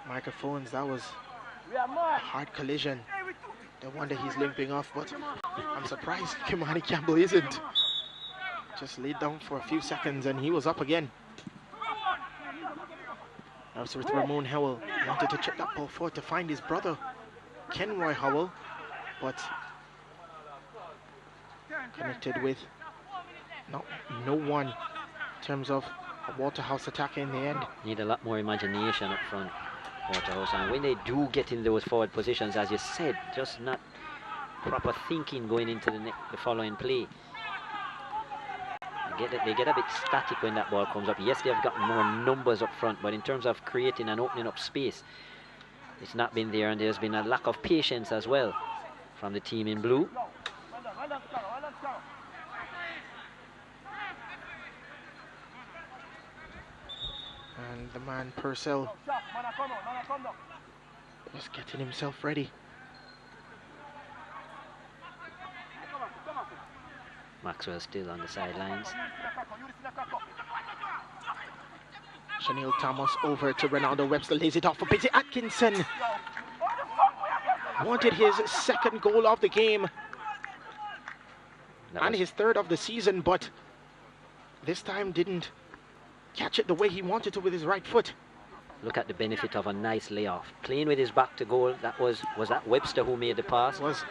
microphones. That was a hard collision. No wonder he's limping off, but I'm surprised Kimani Campbell isn't. Just laid down for a few seconds and he was up again. That was with Ramon Howell. He wanted to check that ball forward to find his brother, Kenroy Howell, but connected with no one in terms of a Waterhouse attack in the end. Need a lot more imagination up front, Waterhouse, and when they do get in those forward positions, as you said, just not proper thinking going into the following play. They get a bit static when that ball comes up. Yes, they have gotten more numbers up front, but in terms of creating and opening up space, it's not been there, and there's been a lack of patience as well from the team in blue. And the man Purcell was getting himself ready. Maxwell still on the sidelines. Chanel Thomas over to Ronaldo Webster, lays it off for Busy Atkinson. Wanted his second goal of the game and his third of the season, but this time didn't catch it the way he wanted to with his right foot. Look at the benefit of a nice layoff. Playing with his back to goal, that was that Webster who made the pass. Was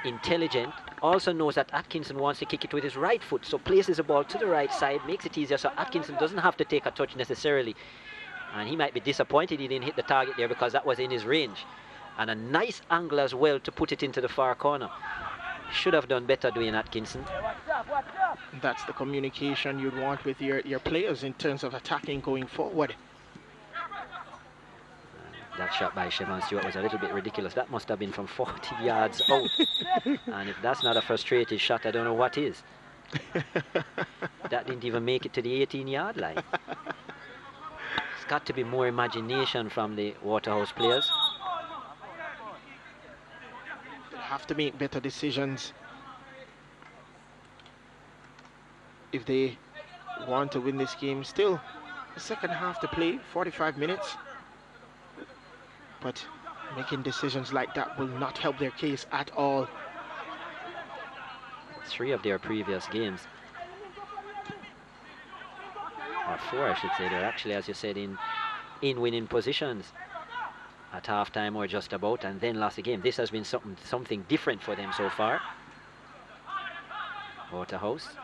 intelligent, also knows that Atkinson wants to kick it with his right foot, so places the ball to the right side, makes it easier so Atkinson doesn't have to take a touch necessarily. And he might be disappointed he didn't hit the target there because that was in his range. And a nice angle as well to put it into the far corner. Should have done better doing Atkinson. That's the communication you'd want with your players in terms of attacking going forward. That shot by Siobhan Stewart was a little bit ridiculous. That must have been from 40 yards out. And if that's not a frustrated shot, I don't know what is. That didn't even make it to the 18-yard line. It's got to be more imagination from the Waterhouse players. They have to make better decisions if they want to win this game. Still the second half to play, 45 minutes. But making decisions like that will not help their case at all. 3 of their previous games, or 4 I should say, they're actually, as you said, in winning positions at halftime or just about, and then lost the game. This has been something different for them so far. Waterhouse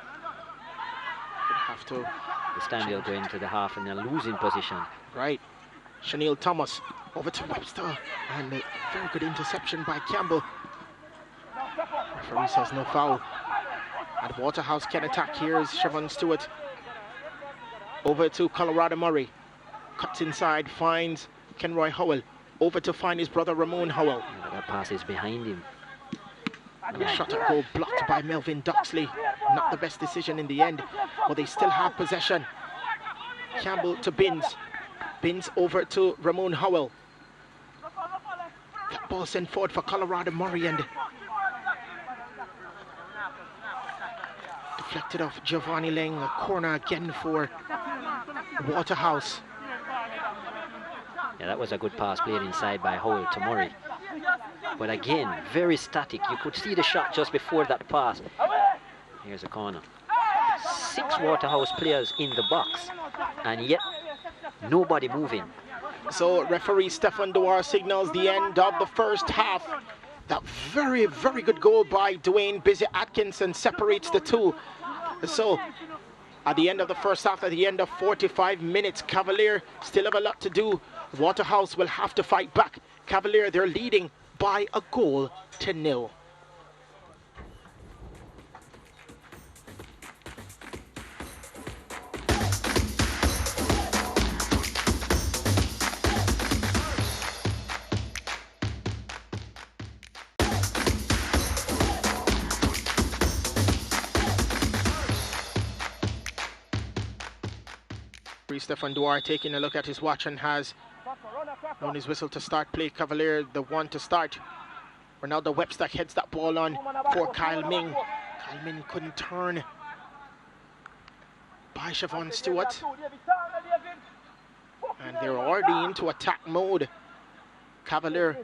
Have to. this time they'll go into the half in a losing position. Right. Chanel Thomas over to Webster, and a very good interception by Campbell. Referee says no foul. And Waterhouse can attack. Here's Siobhan Stewart over to Colorado Murray. Cuts inside, finds Kenroy Howell. Over to find his brother Ramon Howell. Yeah, that pass is behind him. And the shot at goal blocked by Melvin Duxley. Not the best decision in the end, but they still have possession. Campbell to Binns. Binns over to Ramon Howell. That ball sent forward for Colorado Murray, and deflected off Giovanni Lang. A corner again for Waterhouse. Yeah, that was a good pass played inside by Howell to Murray. But again, very static. You could see the shot just before that pass. Here's a corner. 6 Waterhouse players in the box, and yet nobody moving. So referee Stefan Duar signals the end of the first half. That very, very good goal by Dwayne Busy Atkinson separates the two. So at the end of the first half, at the end of 45 minutes, Cavalier still have a lot to do. Waterhouse will have to fight back. Cavalier, they're leading by a goal to 0. Stefan Duar taking a look at his watch and has blown his whistle to start play. Cavalier the one to start. Ronaldo Webster heads that ball on for Kyle Ming. Kyle Ming couldn't turn by Siobhan Stewart. And they're already into attack mode. Cavalier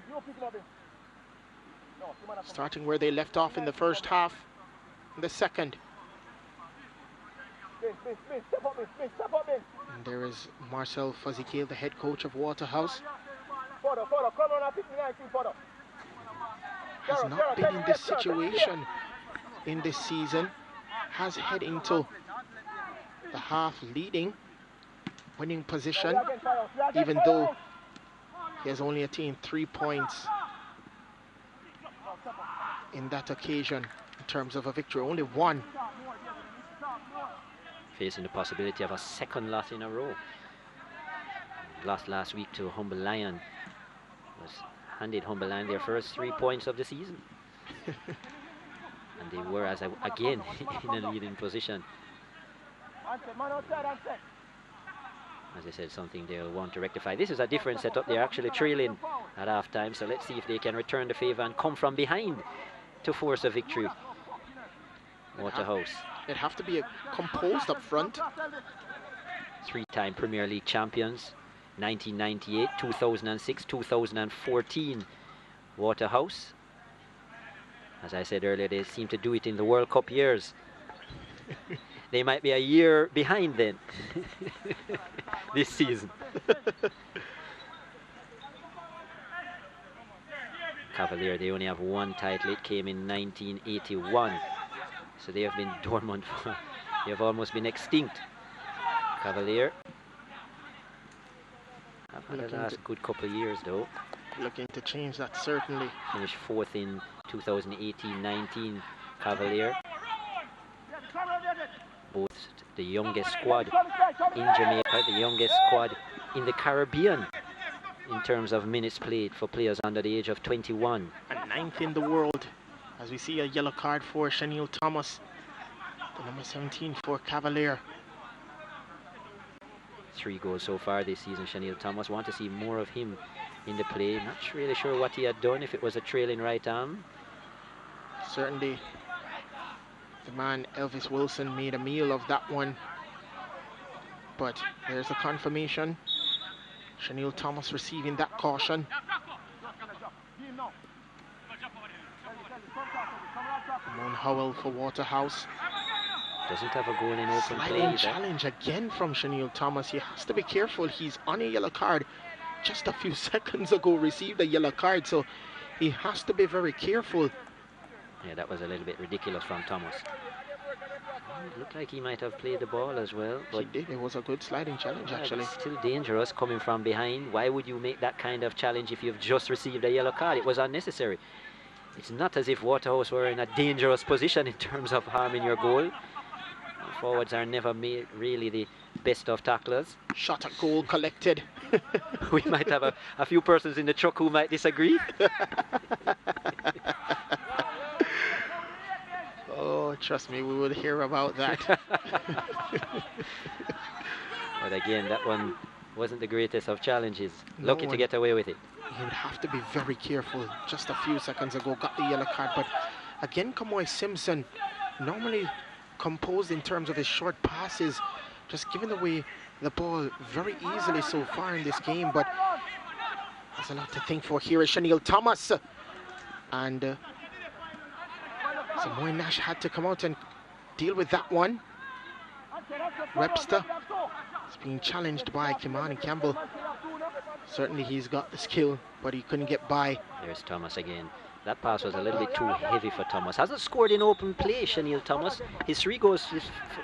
starting where they left off in the first half, in the second. And there is Marcel Fuzzy-Kale, the head coach of Waterhouse. Has not been in this situation in this season. Has heading to the half leading, winning position, even though he has only attained 3 points in that occasion in terms of a victory. Only 1. Facing the possibility of a second loss in a row. Lost last week to Humble Lion. Was handed Humble Lion their first 3 points of the season. And they were, again, in a leading position. As I said, something they'll want to rectify. This is a different setup. They're actually trailing at half-time, so let's see if they can return the favour and come from behind to force a victory. Waterhouse. It'd have to be composed up front. 3-time Premier League champions, 1998, 2006, 2014. Waterhouse. As I said earlier, they seem to do it in the World Cup years. They might be a year behind then this season. Cavalier, they only have 1 title. It came in 1981. So they have been dormant for, they have almost been extinct. Cavalier have had the last good couple of years though. Looking to change that, certainly. Finished 4th in 2018-19. Cavalier, both the youngest squad in Jamaica, the youngest squad in the Caribbean in terms of minutes played for players under the age of 21. And 9th in the world, as we see a yellow card for Chanel Thomas, the number 17 for Cavalier. 3 goals so far this season. Chanel Thomas, want to see more of him in the play. Not really sure what he had done, if it was a trailing right arm. Certainly the man Elvis Wilson made a meal of that one But there's a confirmation. Chanel Thomas receiving that caution. Ramon Howell for Waterhouse. Doesn't have a goal in open play. Sliding challenge again from Chanel Thomas. He has to be careful. He's on a yellow card. Just a few seconds ago received a yellow card, so he has to be very careful. Yeah, that was a little bit ridiculous from Thomas. It looked like he might have played the ball as well. But he did. It was a good sliding challenge, actually. Still dangerous coming from behind. Why would you make that kind of challenge if you've just received a yellow card? It was unnecessary. It's not as if Waterhouse were in a dangerous position in terms of harming your goal. Forwards are never really the best of tacklers. Shot at goal collected. We might have a few persons in the truck who might disagree. Oh, trust me, we will hear about that. But again, that one wasn't the greatest of challenges. No, Lucky to get away with it. He would have to be very careful. Just a few seconds ago, got the yellow card. But again, Kamoy Simpson, normally composed in terms of his short passes, just giving away the ball very easily so far in this game. But there's a lot to think for here is Chanel Thomas. And Samoy Nash had to come out and deal with that one. Webster is being challenged by Kimani Campbell. Certainly he's got the skill, but he couldn't get by. There's Thomas again. That pass was a little bit too heavy for Thomas. Hasn't scored in open play, Chanel Thomas. His 3 goals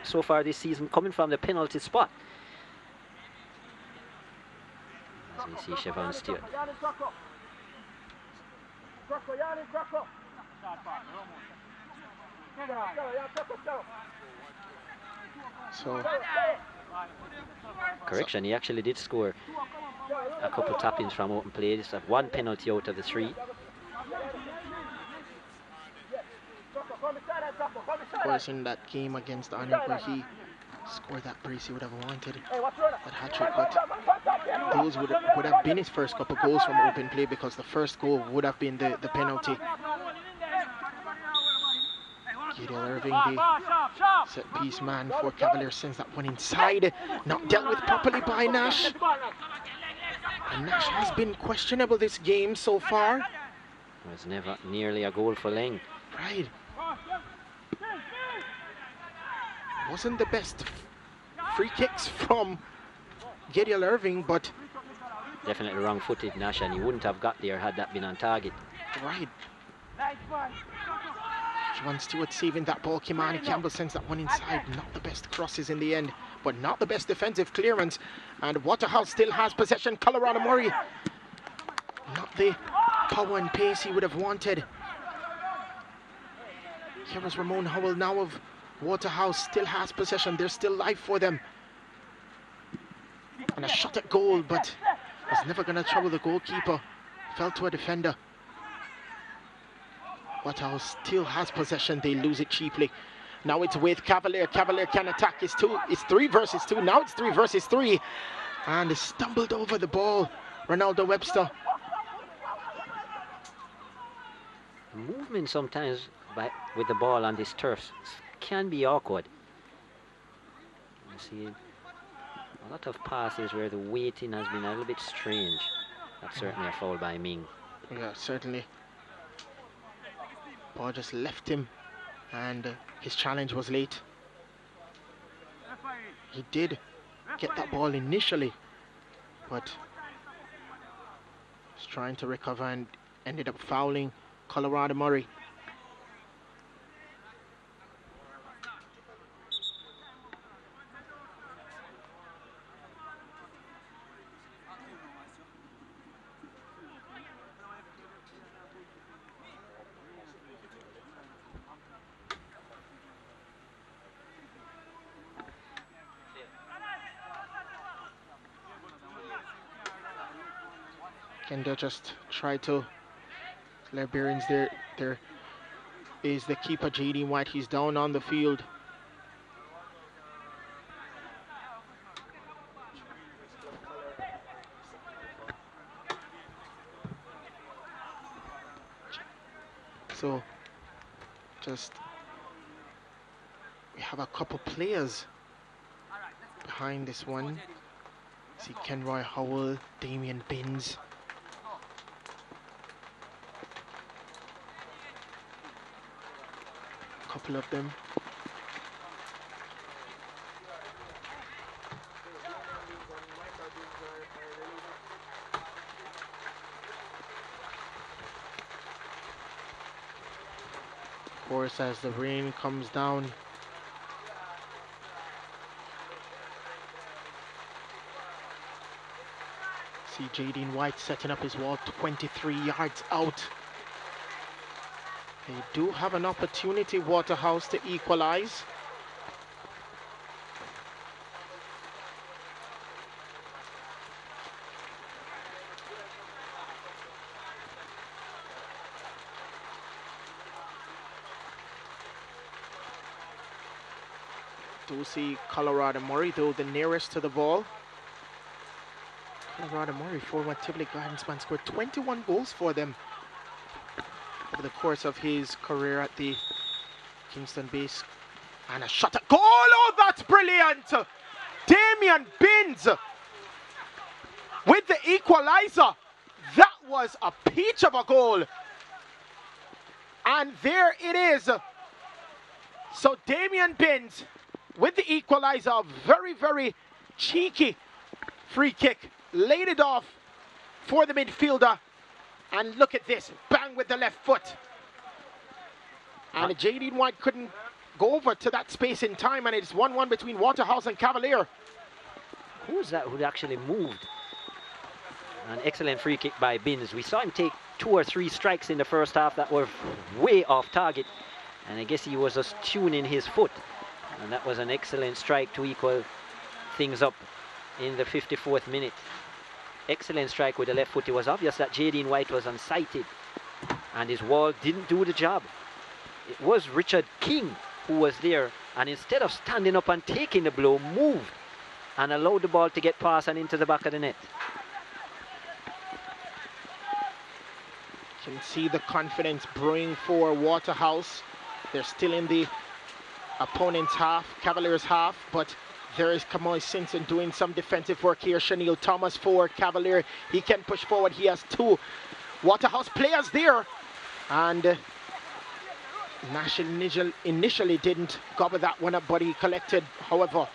so far this season coming from the penalty spot. As we see Siobhan Stewart. So, correction, he actually did score a couple tap-ins from open play. Just have 1 penalty out of the 3. Of course, in that game against Arnold, where he scored that brace, he would have wanted that hat-trick, but those would have been his first couple goals from open play, because the first goal would have been the penalty. Gideon Irving, the set-piece man for Cavalier, sends that one inside, not dealt with properly by Nash. And Nash has been questionable this game so far. It was never nearly a goal for Leng. Right. Wasn't the best free kicks from Gideon Irving, but definitely wrong-footed Nash, and he wouldn't have got there had that been on target. Right. Siobhan Stewart saving that ball. Kimani Campbell sends that one inside. Not the best crosses in the end, but not the best defensive clearance. And Waterhouse still has possession. Colorado Murray, not the power and pace he would have wanted. Here is Ramon Howell now of Waterhouse, still has possession. There's still life for them. And a shot at goal, but was never going to trouble the goalkeeper. Fell to a defender. Waterhouse still has possession. They lose it cheaply. Now it's with Cavalier. Cavalier can attack. It's 3 versus 2. Now it's 3 versus 3. And they stumbled over the ball. Ronaldo Webster. Movement sometimes with the ball on this turf can be awkward. You see a lot of passes where the waiting has been a little bit strange. That's certainly a foul by Ming. Yeah, certainly. Ball just left him, and his challenge was late. He did get that ball initially, but was trying to recover and ended up fouling Colorado Murray. Can they just try to Liberians there is the keeper JD White. He's down on the field. So just we have a couple players, behind this one. See Kenroy Howell, Damian Binns. A couple of them. Of course, as the rain comes down, see Jaden White setting up his wall 23 yards out. They do have an opportunity, Waterhouse, to equalize. Do see Colorado Murray, though, the nearest to the ball. Colorado Murray, former Tivoli Gardens man, scored 21 goals for them over the course of his career at the Kingston base. And a shot at goal! Oh, that's brilliant! Damian Binns with the equalizer. That was a peach of a goal. And there it is. So Damian Binns with the equalizer, very, very cheeky free kick. Laid it off for the midfielder. And look at this, bang with the left foot. And Jaden White couldn't go over to that space in time, and it's 1-1 between Waterhouse and Cavalier. Who was that who actually moved? An excellent free kick by Binns. We saw him take 2 or 3 strikes in the first half that were way off target, and I guess he was just tuning his foot. And that was an excellent strike to equal things up in the 54th minute. Excellent strike with the left foot. It was obvious that Jaden White was unsighted and his wall didn't do the job. It was Richard King who was there, and instead of standing up and taking the blow, moved and allowed the ball to get past and into the back of the net. You can see the confidence brewing for Waterhouse. They're still in the opponent's half, Cavaliers' half, but there is Kamoy Simpson doing some defensive work here. Shaniel Thomas for Cavalier. He can push forward. He has 2 Waterhouse players there. And Nash initially didn't gobble that one up, but he collected, however.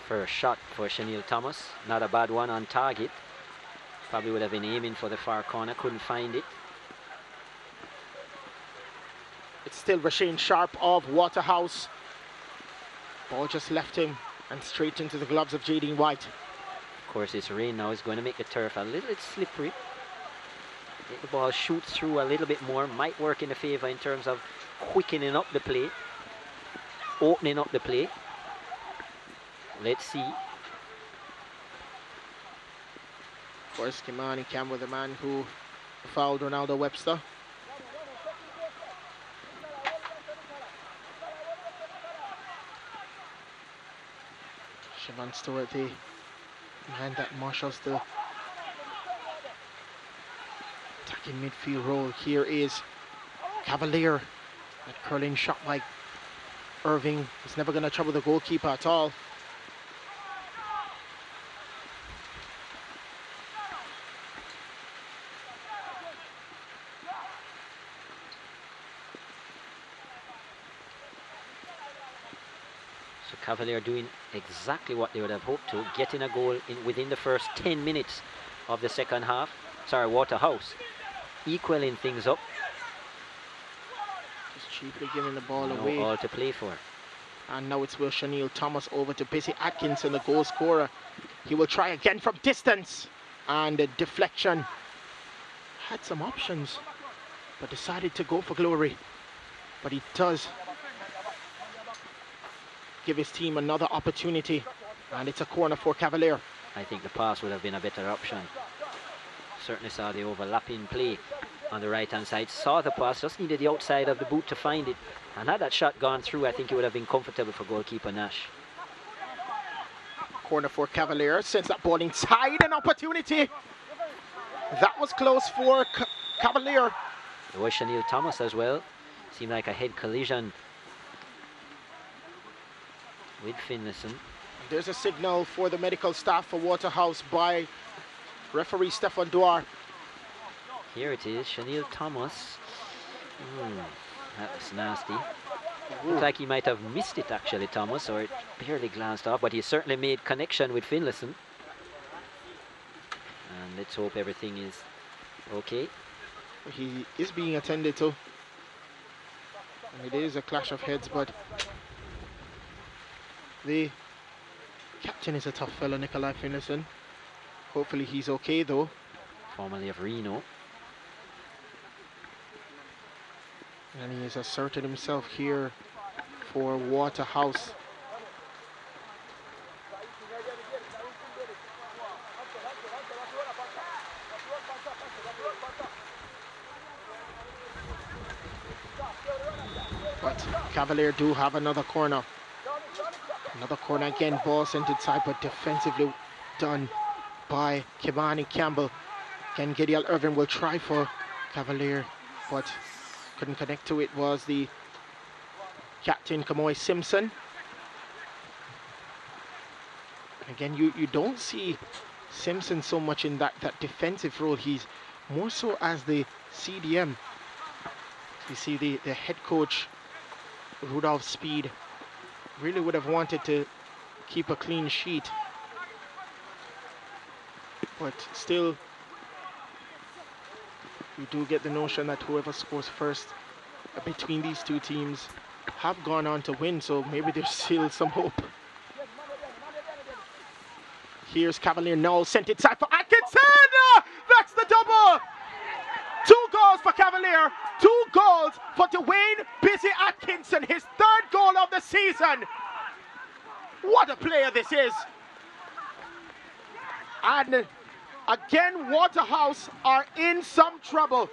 First shot for Shaniel Thomas. Not a bad one on target. Probably would have been aiming for the far corner. Couldn't find it. It's still Rasheen Sharp of Waterhouse. Ball just left him and straight into the gloves of Jaden White. Of course, this rain now is going to make the turf a little bit slippery. If the ball shoots through a little bit more, might work in the favor in terms of quickening up the play, opening up the play. Let's see. Of course, Kimani Campbell, the man who fouled Ronaldo Webster. Siobhan Stewart, the man that marshals the attacking midfield role. Here is Cavalier. That curling shot by Irving is never going to trouble the goalkeeper at all. Cavalier doing exactly what they would have hoped to, getting a goal within the first 10 minutes of the second half. Sorry, Waterhouse equaling things up. Just cheaply giving the ball away. All to play for. And now it's Will Shaniel Thomas over to Busy Atkinson, the goal scorer. He will try again from distance. And a deflection. Had some options, but decided to go for glory. But he does give his team another opportunity, and it's a corner for Cavalier. I think the pass would have been a better option. Certainly saw the overlapping play on the right hand side, saw the pass, just needed the outside of the boot to find it, and had that shot gone through, I think it would have been comfortable for goalkeeper Nash. Corner for Cavalier, sends that ball inside, an opportunity. That was close for Cavalier. There was Shaniel Thomas as well. Seemed like a head collision with Finlayson. There's a signal for the medical staff for Waterhouse by referee Stefan Duar. Here it is, Chanel Thomas. That was nasty. Ooh. Looked like he might have missed it actually, Thomas, or it barely glanced off, but he certainly made connection with Finlayson. And let's hope everything is okay. He is being attended to. And it is a clash of heads, but the captain is a tough fellow, Nikolai Finlayson. Hopefully he's okay though. Formerly of Reno. And he has asserted himself here for Waterhouse. But Cavalier do have another corner. Another corner again, ball sent inside, but defensively done by Kimani Campbell. Again, Gideon Irvin will try for Cavalier, but couldn't connect to it. Was the captain, Kamoy Simpson. Again, you don't see Simpson so much in that defensive role. He's more so as the CDM. You see the head coach, Rudolph Speed, really would have wanted to keep a clean sheet. But still, you do get the notion that whoever scores first between these two teams have gone on to win, so maybe there's still some hope. Here's Cavalier now, sent inside for Atkinson! That's the double! 2 goals for Cavalier, 2 goals for Dwayne Busy Atkinson, his 3rd goal of the season. What a player this is. And again, Waterhouse are in some trouble.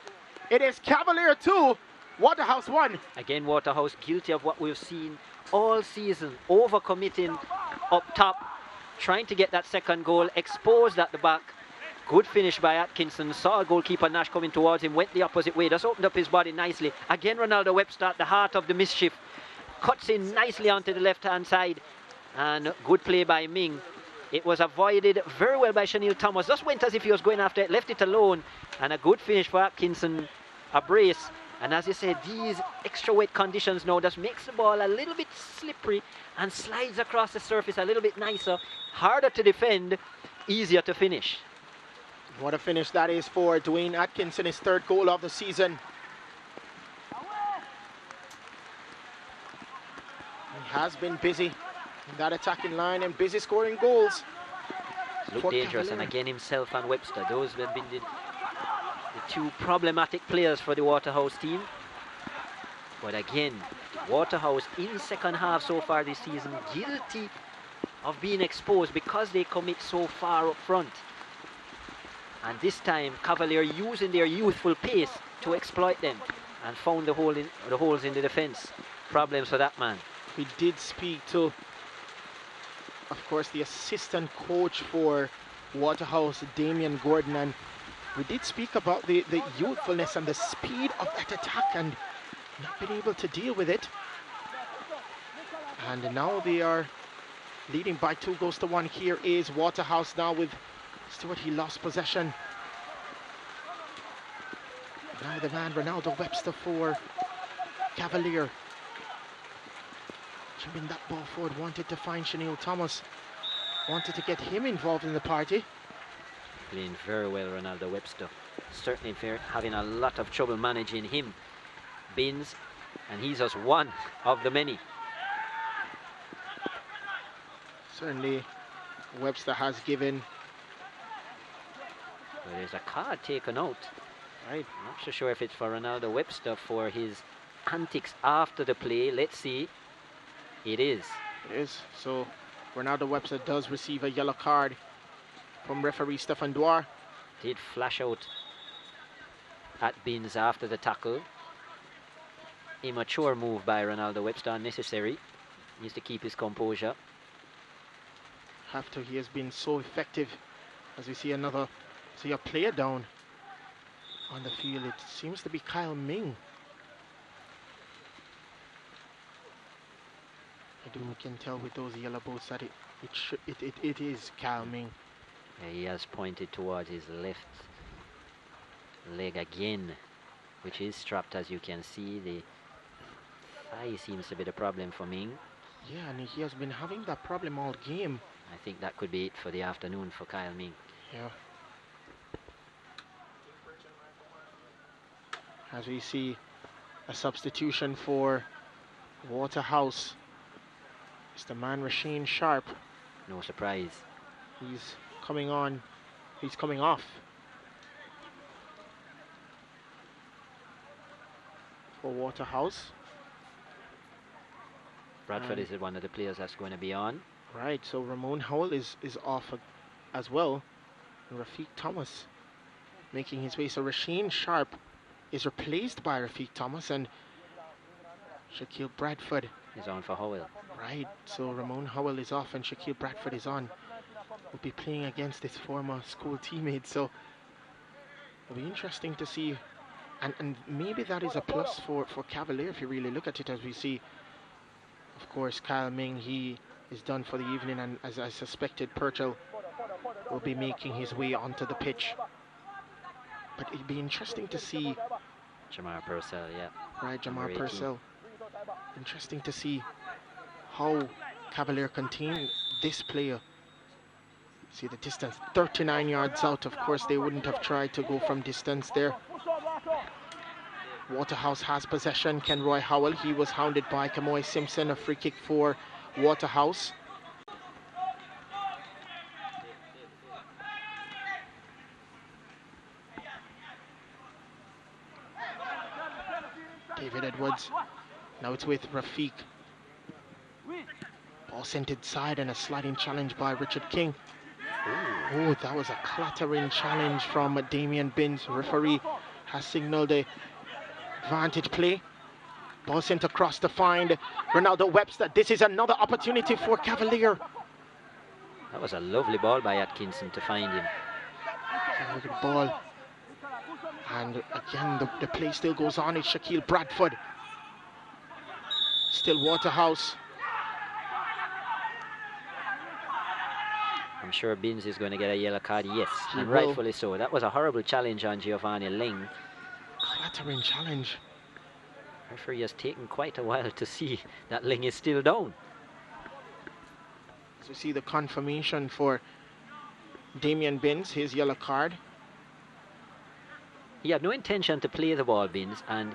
It is Cavalier 2, Waterhouse 1. Again, Waterhouse guilty of what we've seen all season, overcommitting up top, trying to get that 2nd goal, exposed at the back. Good finish by Atkinson. Saw goalkeeper Nash coming towards him, went the opposite way, just opened up his body nicely. Again, Ronaldo Webster at the heart of the mischief. Cuts in nicely onto the left-hand side. And good play by Ming. It was avoided very well by Chanel Thomas. Just went as if he was going after it, left it alone. And a good finish for Atkinson, a brace. And as you said, these extra weight conditions now just makes the ball a little bit slippery and slides across the surface a little bit nicer. Harder to defend, easier to finish. What a finish that is for Dwayne Atkinson, his 3rd goal of the season. He has been busy in that attacking line and busy scoring goals. Look dangerous, and again himself and Webster, those have been the 2 problematic players for the Waterhouse team. But again, Waterhouse in the 2nd half so far this season, guilty of being exposed because they commit so far up front. And this time, Cavalier using their youthful pace to exploit them and found the holes in the defense. Problems for that man. We did speak to, of course, the assistant coach for Waterhouse, Damian Gordon, and we did speak about the youthfulness and the speed of that attack and not been able to deal with it. And now they are leading by 2 goals to 1. Here is Waterhouse now with Stewart. He lost possession. Now the man Ronaldo Webster for Cavalier. Chipping that ball forward, wanted to find Chanel Thomas. Wanted to get him involved in the party. Playing very well, Ronaldo Webster. Certainly having a lot of trouble managing him. Binns, and he's just one of the many. Certainly Webster has given. Well, there's a card taken out. Right, not so sure if it's for Ronaldo Webster for his antics after the play. Let's see. It is. It is. So Ronaldo Webster does receive a yellow card from referee Stefan Duar. Did flash out at Binns after the tackle. Immature move by Ronaldo Webster, unnecessary. Needs to keep his composure. After he has been so effective, as we see a player down on the field. It seems to be Kyle Ming. We can tell with those yellow bolts that it is calming. Yeah, he has pointed towards his left leg again, which is strapped, as you can see. The thigh seems to be the problem for Ming. Yeah, and he has been having that problem all game. I think that could be it for the afternoon for Kyle Ming. Yeah. As we see a substitution for Waterhouse. It's the man Rasheen Sharp. No surprise. He's coming on. He's coming off. For Waterhouse. Bradford is one of the players that's going to be on. Right, so Ramon Howell is off as well. And Rafiq Thomas making his way. So Rasheen Sharp is replaced by Rafiq Thomas, and Shaquille Bradford is on for Howell. Right, so Ramon Howell is off and Shaquille Bradford is on. Will be playing against his former school teammate, so it'll be interesting to see. And maybe that is a plus for Cavalier if you really look at it, as we see, of course, Kyle Ming, he is done for the evening, and as I suspected, Purcell will be making his way onto the pitch. But it'd be interesting to see Jamar Purcell, yeah. Right, Jamar Purcell. Interesting to see how Cavalier contain this player. See the distance, 39 yards out. Of course, they wouldn't have tried to go from distance there. Waterhouse has possession. Kenroy Howell, he was hounded by Kamoy Simpson. A free kick for Waterhouse. David Edwards. Now it's with Rafiq. Ball sent inside and a sliding challenge by Richard King. Oh, that was a clattering challenge from Damian Binns. Referee has signaled a advantage play. Ball sent across to find Ronaldo Webster. This is another opportunity for Cavalier. That was a lovely ball by Atkinson to find him. Very good ball. And again, the play still goes on. It's Shaquille Bradford. Still Waterhouse. I'm sure Binns is going to get a yellow card, yes, He and will. rightfully so. That was a horrible challenge on Giovanni Ling. Clattering challenge. Referee has taken quite a while to see that Ling is still down. So we see the confirmation for Damian Binns, his yellow card. He had no intention to play the ball, Binns, and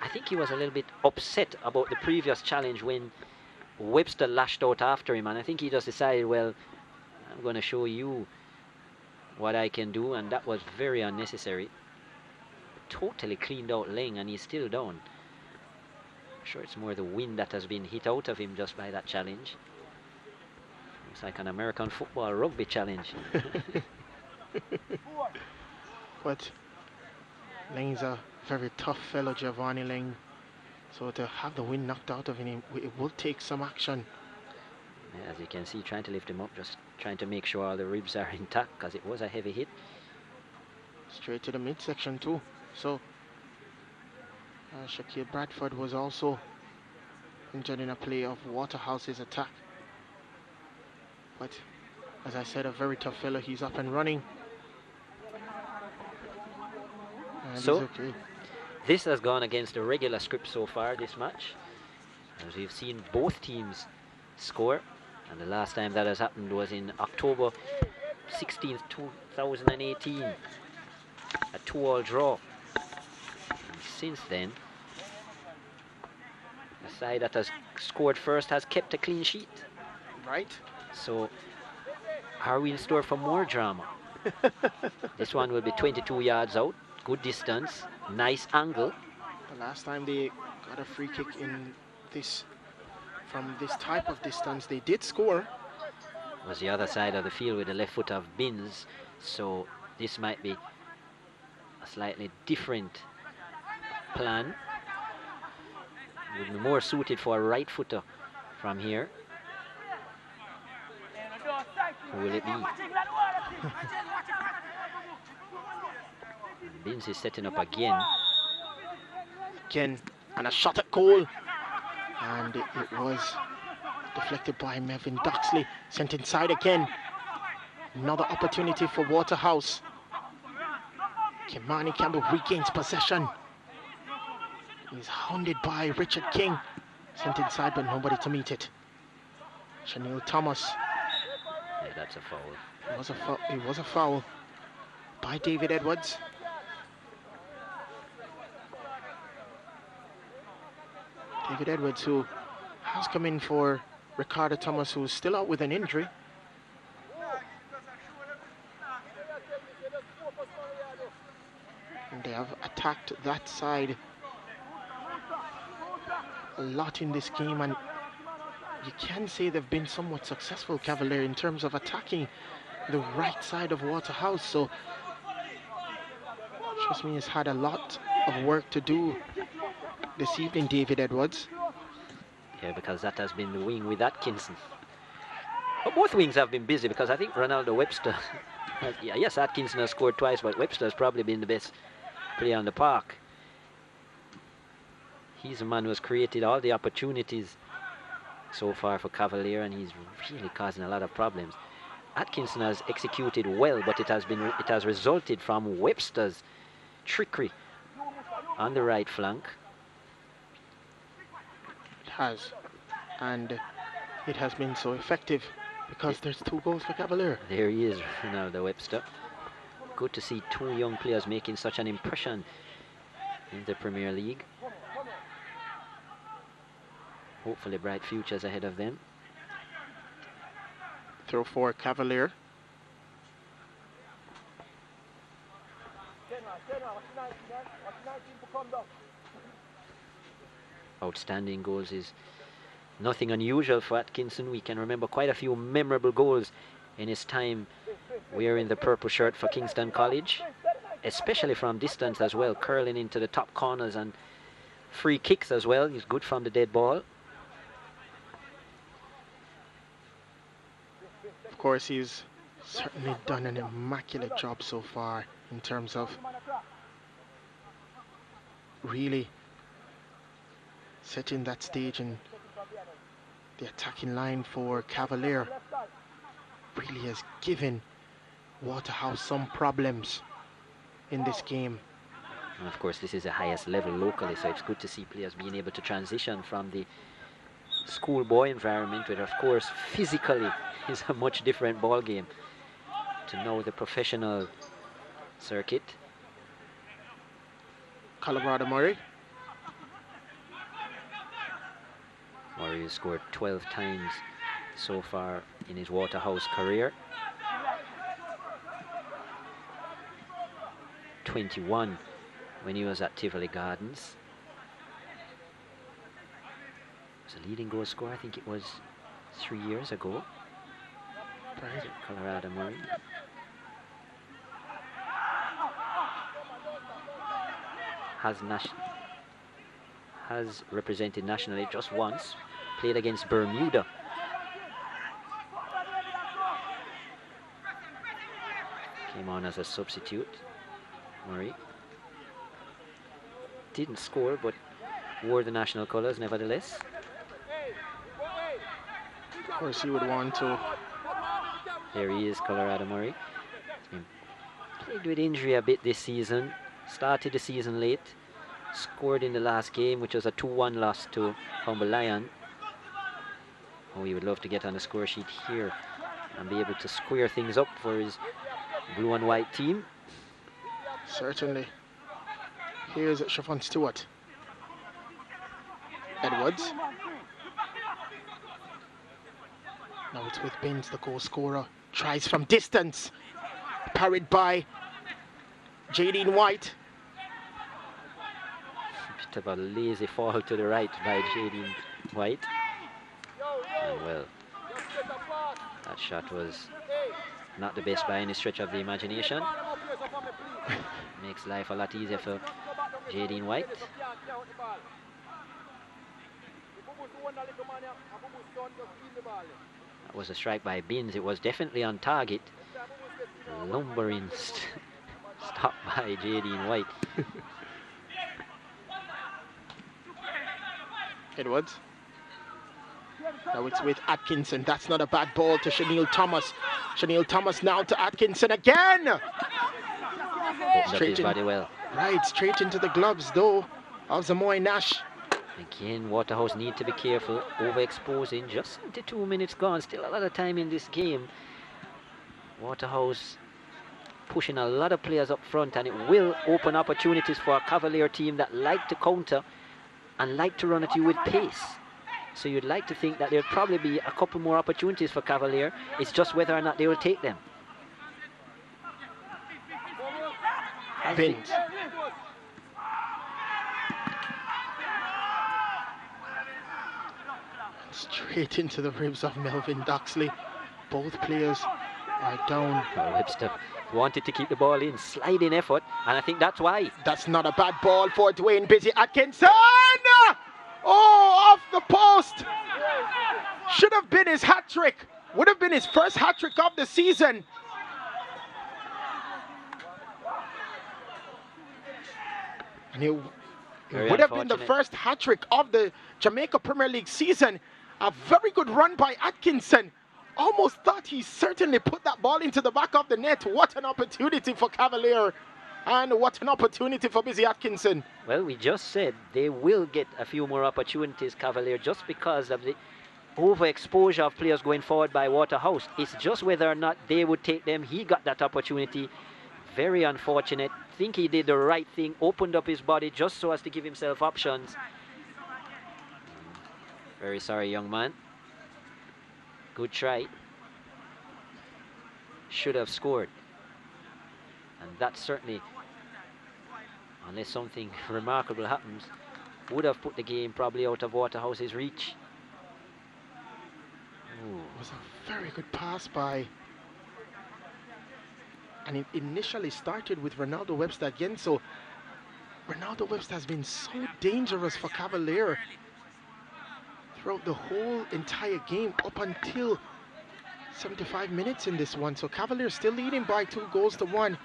I think he was a little bit upset about the previous challenge when Webster lashed out after him, and I think he just decided, well, I'm going to show you what I can do, and that was very unnecessary. Totally cleaned out Ling, and he's still down. I'm sure it's more the wind that has been hit out of him just by that challenge. Looks like an American football rugby challenge. But Ling's a very tough fellow, Giovanni Ling. So to have the wind knocked out of him, it will take some action. Yeah, as you can see, trying to lift him up, just trying to make sure all the ribs are intact, because it was a heavy hit. Straight to the midsection too. So Shaquille Bradford was also injured in a play of Waterhouse's attack. But as I said, a very tough fellow. He's up and running. And So he's okay. This has gone against the regular script so far, this match. As we've seen both teams score. And the last time that has happened was in October 16th, 2018. A 2-all draw. And since then, the side that has scored first has kept a clean sheet. Right. So, are we in store for more drama? This one will be 22 yards out. Good distance. Nice angle. The last time they got a free kick in this, from this type of distance, they did score. Was the other side of the field with the left foot of Binns. So, this might be a slightly different plan. Would be more suited for a right footer from here. Who will it be? Binns is setting up again. Again, and a shot at goal. And it was deflected by Mevin Duxley, sent inside again. Another opportunity for Waterhouse. Kimani Campbell regains possession. He's hounded by Richard King. Sent inside, but nobody to meet it. Chanel Thomas. Yeah, that's a foul. It was a foul by David Edwards. David Edwards, who has come in for Ricardo Thomas, who's still out with an injury. And they have attacked that side a lot in this game, and you can say they've been somewhat successful, Cavalier, in terms of attacking the right side of Waterhouse. So trust me, he's had a lot of work to do this evening, David Edwards. Yeah, because that has been the wing with Atkinson. But both wings have been busy, because I think Ronaldo Webster, yeah, yes, Atkinson has scored twice, but Webster has probably been the best player on the park. He's a man who has created all the opportunities so far for Cavalier, and he's really causing a lot of problems. Atkinson has executed well, but it has resulted from Webster's trickery on the right flank. It has, and it has been so effective because there's 2 goals for Cavalier. There he is, Ronaldo Webster. Good to see 2 young players making such an impression in the Premier League. Hopefully bright futures ahead of them. Throw for Cavalier. Outstanding goals is nothing unusual for Atkinson. We can remember quite a few memorable goals in his time wearing the purple shirt for Kingston College, especially from distance as well, curling into the top corners and free kicks as well. He's good from the dead ball. Of course, he's certainly done an immaculate job so far in terms of really setting that stage in the attacking line for Cavalier. Really has given Waterhouse some problems in this game. And of course, this is the highest level locally, so it's good to see players being able to transition from the schoolboy environment, which of course physically is a much different ball game, to now the professional circuit. Colorado Murray. Murray has scored 12 times so far in his Waterhouse career. 21 when he was at Tivoli Gardens. He was a leading goal scorer, I think it was 3 years ago. Right. Colorado Murray. Has represented nationally just once. Played against Bermuda. Came on as a substitute. Murray didn't score, but wore the national colours nevertheless. Of course, he would want to. There he is, Colorado Murray. He's been plagued with injury a bit this season. Started the season late. Scored in the last game, which was a 2-1 loss to Humble Lion. Oh, he would love to get on the score sheet here and be able to square things up for his blue and white team. Certainly. Here's Siobhan Stewart. Edwards. Now it's with Binns, the goal scorer. Tries from distance. Parried by Jadine White. Bit of a lazy fall to the right by Jadine White. And well, that shot was not the best by any stretch of the imagination. Makes life a lot easier for Jadine White. That was a strike by Binns. It was definitely on target. Lumbering stop by Jadine White. Edwards. Now it's with Atkinson. That's not a bad ball to Chanel Thomas. Chanel Thomas now to Atkinson again. Straight body well. Right, straight into the gloves though of Zamoy Nash. Again, Waterhouse need to be careful. Overexposing. Just 72 minutes gone. Still a lot of time in this game. Waterhouse pushing a lot of players up front, and it will open opportunities for a Cavalier team that like to counter and like to run at you with pace. So you'd like to think that there'll probably be a couple more opportunities for Cavalier. It's just whether or not they will take them. Vint. Straight into the ribs of Melvin Doxley. Both players are down. Webster wanted to keep the ball in, sliding effort, and I think that's why. That's not a bad ball for Dwayne Busy Atkinson. Oh, off the post. Should have been his hat trick. Would have been his first hat trick of the season. And it would have been the first hat trick of the Jamaica Premier League season. A very good run by Atkinson. Almost thought he certainly put that ball into the back of the net. What an opportunity for Cavalier. And what an opportunity for Busy Atkinson. Well, we just said they will get a few more opportunities, Cavalier, just because of the overexposure of players going forward by Waterhouse. It's just whether or not they would take them. He got that opportunity. Very unfortunate. Think he did the right thing. Opened up his body just so as to give himself options. Very sorry, young man. Good try. Should have scored. And that certainly, unless something remarkable happens, would have put the game probably out of Waterhouse's reach. Ooh. It was a very good pass by, and it initially started with Ronaldo Webster again. So Ronaldo Webster has been so dangerous for Cavalier throughout the whole entire game up until 75 minutes in this one. So Cavalier still leading by 2-1.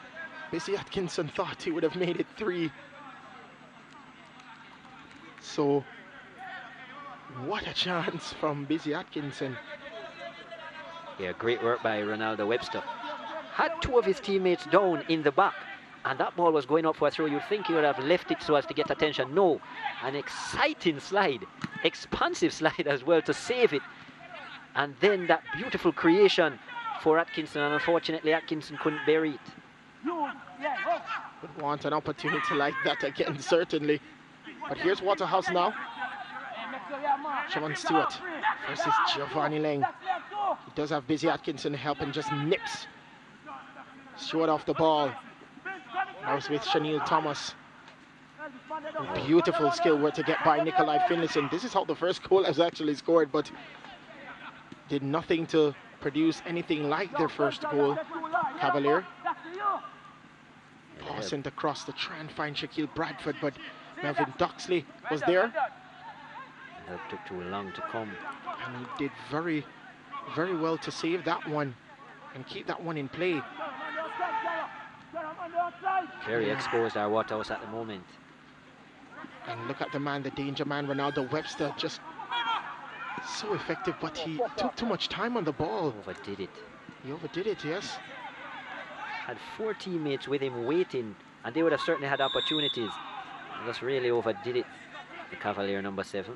Busy Atkinson thought he would have made it 3. So what a chance from Busy Atkinson. Yeah, great work by Ronaldo Webster. Had 2 of his teammates down in the back, and that ball was going up for a throw. You'd think he would have left it so as to get attention. No, an exciting slide, expansive slide as well to save it. And then that beautiful creation for Atkinson, and unfortunately Atkinson couldn't bury it. Would want an opportunity like that again, certainly. But here's Waterhouse now. Siobhan Stewart versus Giovanni Lang. He does have Busy Atkinson helping, just nips Stewart off the ball. Now it's with Chanel Thomas. Beautiful skill work to get by Nikolai Finlayson. This is how the first goal has actually scored, but did nothing to produce anything like their first goal. Cavalier passing across to try and find Shaquille Bradford, but Melvin Doxley was there. It took too long to come. And he did very, very well to save that one and keep that one in play. Very exposed our Waterhouse at the moment. And look at the man, the danger man, Ronaldo Webster, just so effective, but he took too much time on the ball. Overdid it. He overdid it, yes. Had 4 teammates with him waiting, and they would have certainly had opportunities. He just really overdid it, the Cavalier number 7.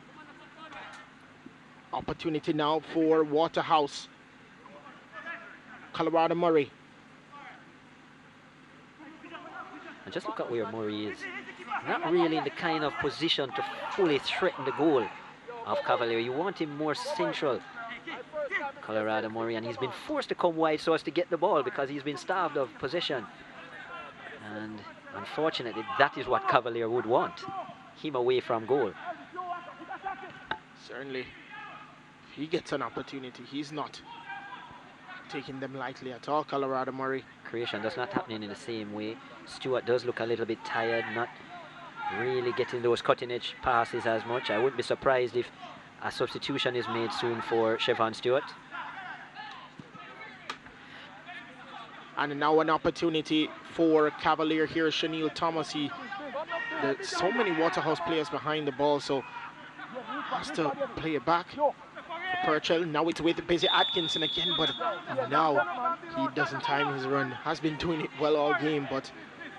Opportunity now for Waterhouse. Colorado Murray. And just look at where Murray is. Not really in the kind of position to fully threaten the goal of Cavalier. You want him more central, Colorado Murray, and he's been forced to come wide so as to get the ball because he's been starved of possession. And unfortunately, that is what Cavalier would want. Him away from goal. Certainly, if he gets an opportunity, he's not taking them lightly at all, Colorado Murray. Creation does not happening in the same way. Stewart does look a little bit tired, not really getting those cutting-edge passes as much. I wouldn't be surprised if a substitution is made soon for Siobhan Stewart. And now an opportunity for Cavalier here. Chanel Thomas, there's so many Waterhouse players behind the ball, so has to play it back. Purcell, now it's with Busy Atkinson again, but now he doesn't time his run. Has been doing it well all game, but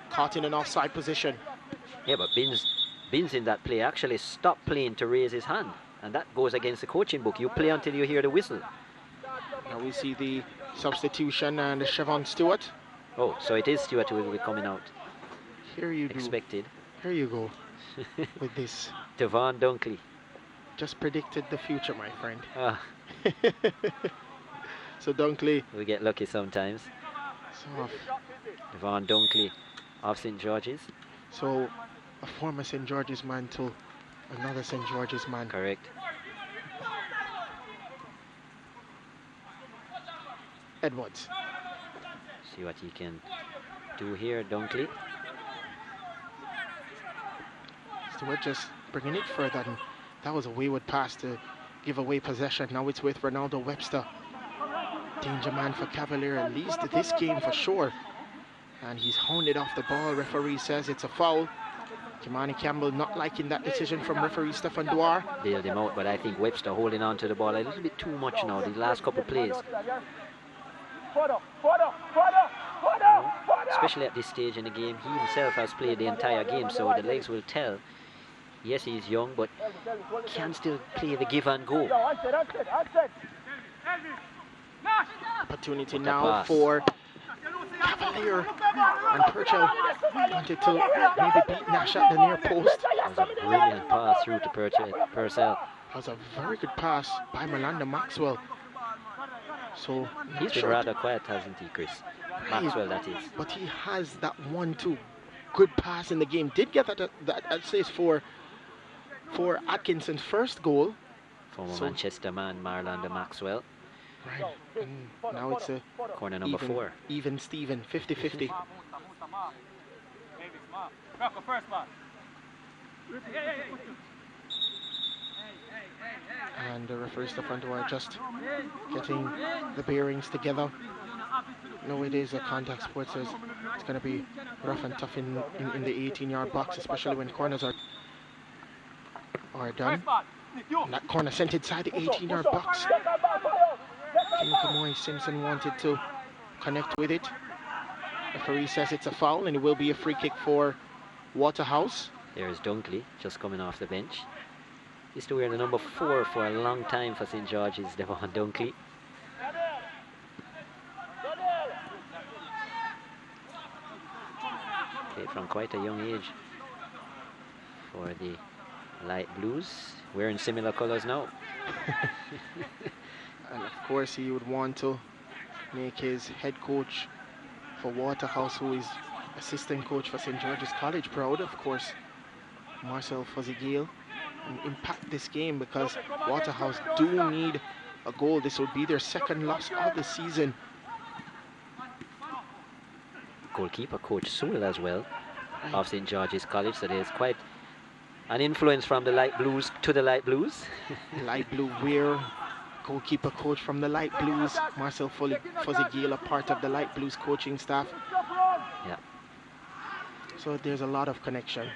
caught in an offside position. Yeah, but Binns in that play actually stopped playing to raise his hand, and that goes against the coaching book. You play until you hear the whistle. Now we see the substitution and Siobhan Stewart. Oh, so it is Stewart who will be coming out. Here you expected. Here you go with this. Devon Dunkley. Just predicted the future, my friend. Ah. So Dunkley. We get lucky sometimes. So Devon Dunkley of St. George's. So a former St. George's man to another St. George's man. Correct. Edwards. See what he can do here, Dunkley. Stewart just bringing it further, and that was a wayward pass to give away possession. Now it's with Ronaldo Webster. Danger man for Cavalier, at least this game for sure. And he's hounded off the ball. Referee says it's a foul. Kimani Campbell not liking that decision from referee Stefan Dwar. Bailed him out, but I think Webster holding on to the ball a little bit too much now, these last couple of plays. Especially at this stage in the game, he himself has played the entire game, so the legs will tell. Yes, he's young, but can still play the give and go. Opportunity now for Cavalier, and Purcell wanted to maybe beat Nash at the near post. That was a brilliant pass through to Purcell. That was a very good pass by Melanda Maxwell. So he's been rather quiet, hasn't he, Chris? Maxwell, that is. But he has that 1-2 good pass in the game. Did get that assist for Atkinson's first goal. Former Manchester man, Marlanda Maxwell. Right. And now it's a corner number 4. Even Steven, 50-50. And the referee Stefan Dwyer just getting the bearings together. No, it is a contact sport, so it's going to be rough and tough in the 18-yard box, especially when corners are done. And that corner sent inside the 18-yard box. King Kamoy Simpson wanted to connect with it. Referee says it's a foul, and it will be a free kick for Waterhouse. There's Dunkley just coming off the bench. Used to wear the number 4 for a long time for St. George's, Devon Dunkley. Played from quite a young age for the Light Blues, wearing similar colours now. And of course he would want to make his head coach for Waterhouse, who is assistant coach for St. George's College, proud, of course, Marcel Fuzzy-Gale, and impact this game, because Waterhouse do need a goal. This would be their second loss of the season. Goalkeeper coach Sewell as well, of St. George's College, so there's quite an influence from the Light Blues to the Light Blues. Light Blue wear, goalkeeper coach from the Light Blues, Marcel Fuzzy-Gale, a part of the Light Blues coaching staff. Yeah. So there's a lot of connection.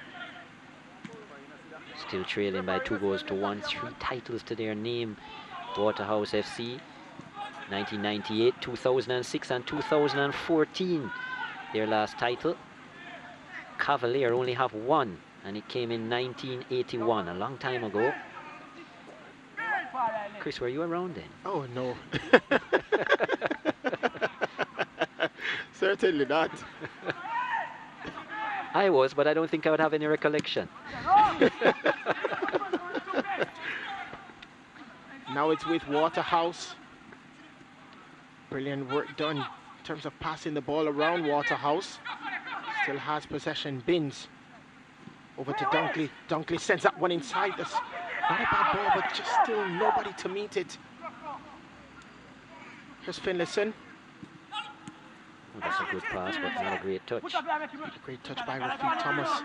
Still trailing by 2-1, 3 titles to their name. Waterhouse FC, 1998, 2006 and 2014, their last title. Cavalier only have 1, and it came in 1981, a long time ago. Chris, were you around then? Oh, no. Certainly not. I was, but I don't think I would have any recollection. Now it's with Waterhouse. Brilliant work done in terms of passing the ball around. Waterhouse still has possession. Binns over to Dunkley. Dunkley sends that one inside. That's not a bad ball, but just still nobody to meet it. Here's Finlayson. Oh, that's a good pass, but not a great touch. A great touch by Rafiq Thomas,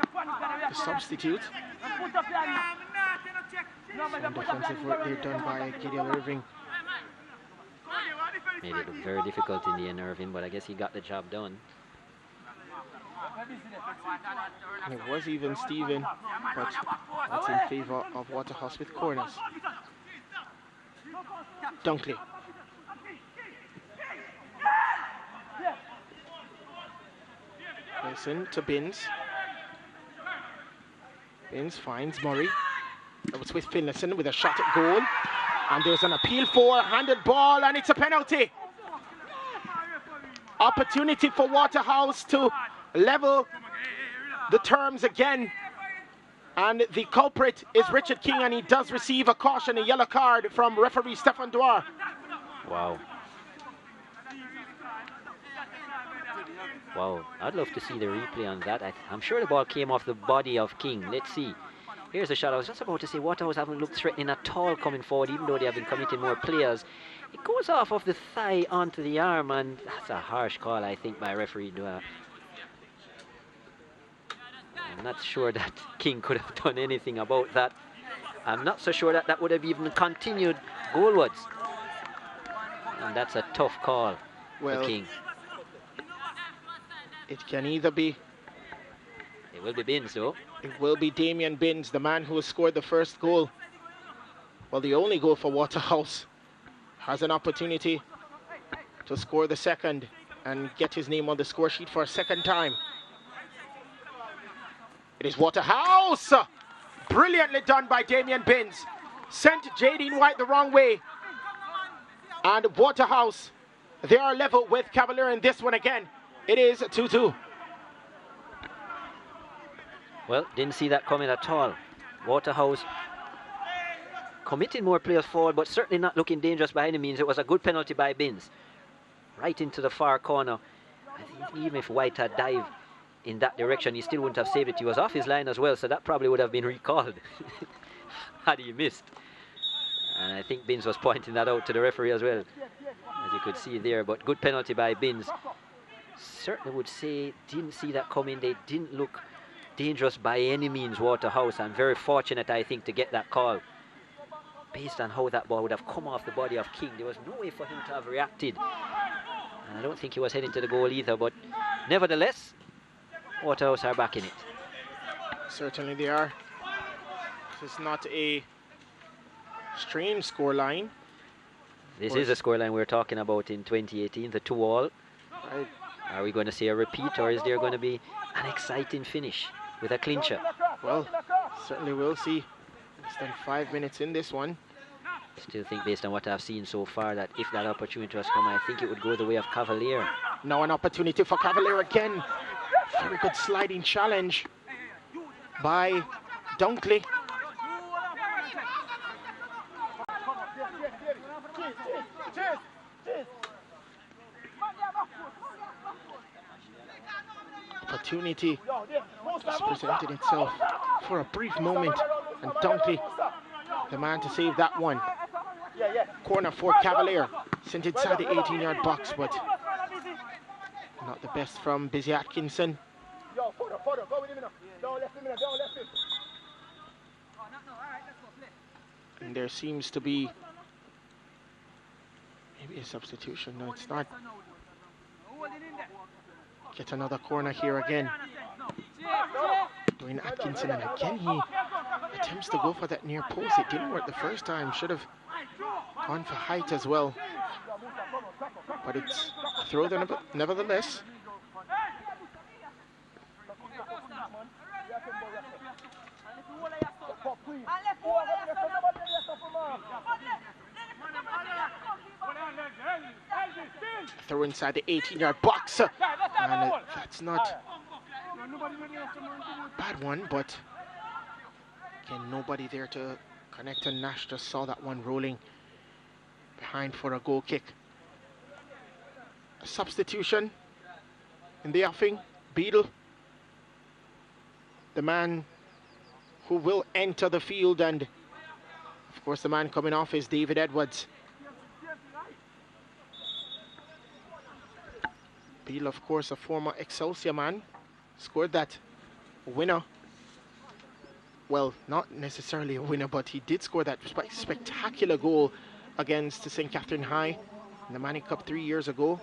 the substitute. Some defensive work there done by Gideon Irving. Made it look very difficult in the end, Irving, but I guess he got the job done. And it was even Steven, but that's in favor of Waterhouse with corners. Dunkley. Listen to Binns. Binns finds Murray. That was with Finlayson with a shot at goal. And there's an appeal for a handed ball, and it's a penalty. Opportunity for Waterhouse to level the terms again. And the culprit is Richard King, and he does receive a caution, a yellow card from referee Stefan Dwar. Wow. Wow, I'd love to see the replay on that. I'm sure the ball came off the body of King. Let's see. Here's the shot. I was just about to say Waterhouse haven't looked threatening at all coming forward, even though they have been committing more players. It goes off of the thigh onto the arm, and that's a harsh call, I think, by referee Dwar. I'm not sure that King could have done anything about that. I'm not so sure that that would have even continued goalwards. And that's a tough call for King. It can either be... It will be Binns, though. It will be Damien Binns, the man who has scored the first goal. Well, the only goal for Waterhouse. Has an opportunity to score the second and get his name on the score sheet for a second time. It is Waterhouse! Brilliantly done by Damien Binns. Sent Jadine White the wrong way. And Waterhouse, they are level with Cavalier in this one again. It is 2-2. Well, didn't see that coming at all. Waterhouse committing more players forward, but certainly not looking dangerous by any means. It was a good penalty by Binns. Right into the far corner. I think even if White had dived in that direction, he still wouldn't have saved it. He was off his line as well, so that probably would have been recalled had he missed. And I think Binns was pointing that out to the referee as well, as you could see there. But good penalty by Binns. Certainly would say didn't see that coming. They didn't look dangerous by any means, Waterhouse, and very fortunate, I think, to get that call. Based on how that ball would have come off the body of King, there was no way for him to have reacted. And I don't think he was heading to the goal either, but nevertheless, Waterhouse are back in it. Certainly they are. This is not a strange scoreline. This is a scoreline we were talking about in 2018, the 2-2. Right. Are we going to see a repeat, or is there going to be an exciting finish with a clincher? Well, certainly we'll see. Less than 5 minutes in this one. Still think, based on what I've seen so far, that if that opportunity was come, I think it would go the way of Cavalier. Now an opportunity for Cavalier again. Very good sliding challenge by Dunkley. Opportunity just presented itself for a brief moment, and Dunkley, the man to save that one. Corner for Cavalier, sent inside the 18-yard box, but not the best from Busy Atkinson. And there seems to be maybe a substitution. No, it's not. Get another corner here again. Dwayne Atkinson, and again he attempts to go for that near post. It didn't work the first time. Should have gone for height as well. But it's a throw nevertheless. Throw inside the 18-yard box, and that's not a bad one, but again, nobody there to connect, and Nash just saw that one rolling behind for a goal kick. A substitution in the offing. Beadle, the man who will enter the field, and of course the man coming off is David Edwards. Beadle, of course, a former Excelsior man, scored that winner. Well, not necessarily a winner, but he did score that spectacular goal against St. Catherine High in the Manning Cup 3 years ago.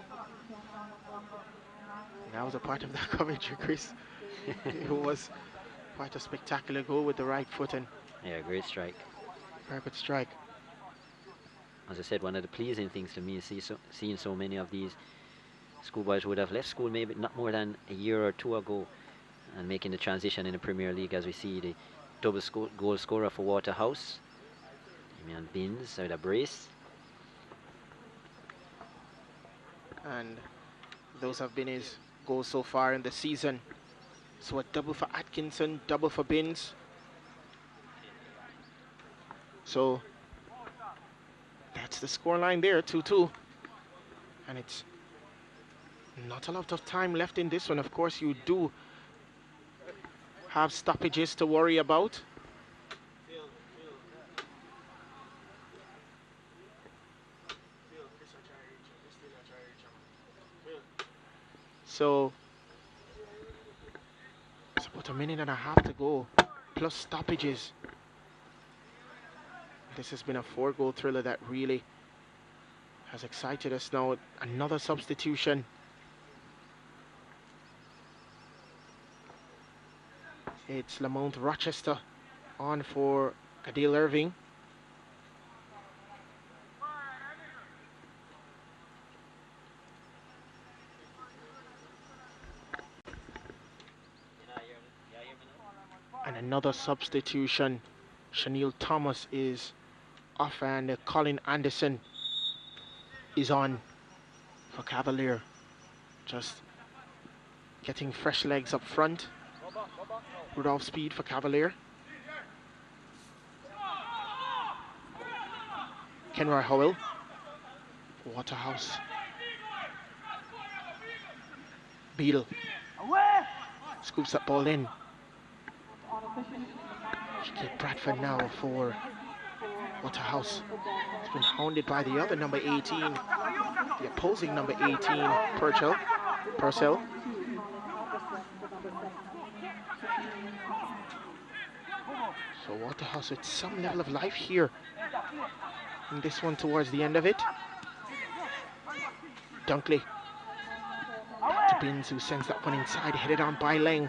And I was a part of that coverage, Chris. It was quite a spectacular goal with the right foot, and yeah, great strike. Very good strike. as I said, one of the pleasing things to me is seeing so many of these schoolboys who would have left school maybe not more than a year or two ago and making the transition in the Premier League, as we see the double goal scorer for Waterhouse, Damian Binns with a brace. And those have been his goals so far in the season. So a double for Atkinson, double for Binns. So that's the scoreline there, 2-2. And it's not a lot of time left in this one. Of course, you do have stoppages to worry about. So it's about a minute and a half to go, plus stoppages. This has been a 4-goal thriller that really has excited us now. Another substitution. It's Lamont Rochester on for Adil Irving. And another substitution. Shaniel Thomas is off and Colin Anderson is on for Cavalier. Just getting fresh legs up front. Rudolph Speed for Cavalier. Kenroy Howell. Waterhouse. Beadle. Scoops that ball in. Bradford now for Waterhouse. It's been hounded by the other number 18. The opposing number 18, Purcell. So Waterhouse with some level of life here in this one towards the end of it. Dunkley to Binns, who sends that one inside, headed on by Lang.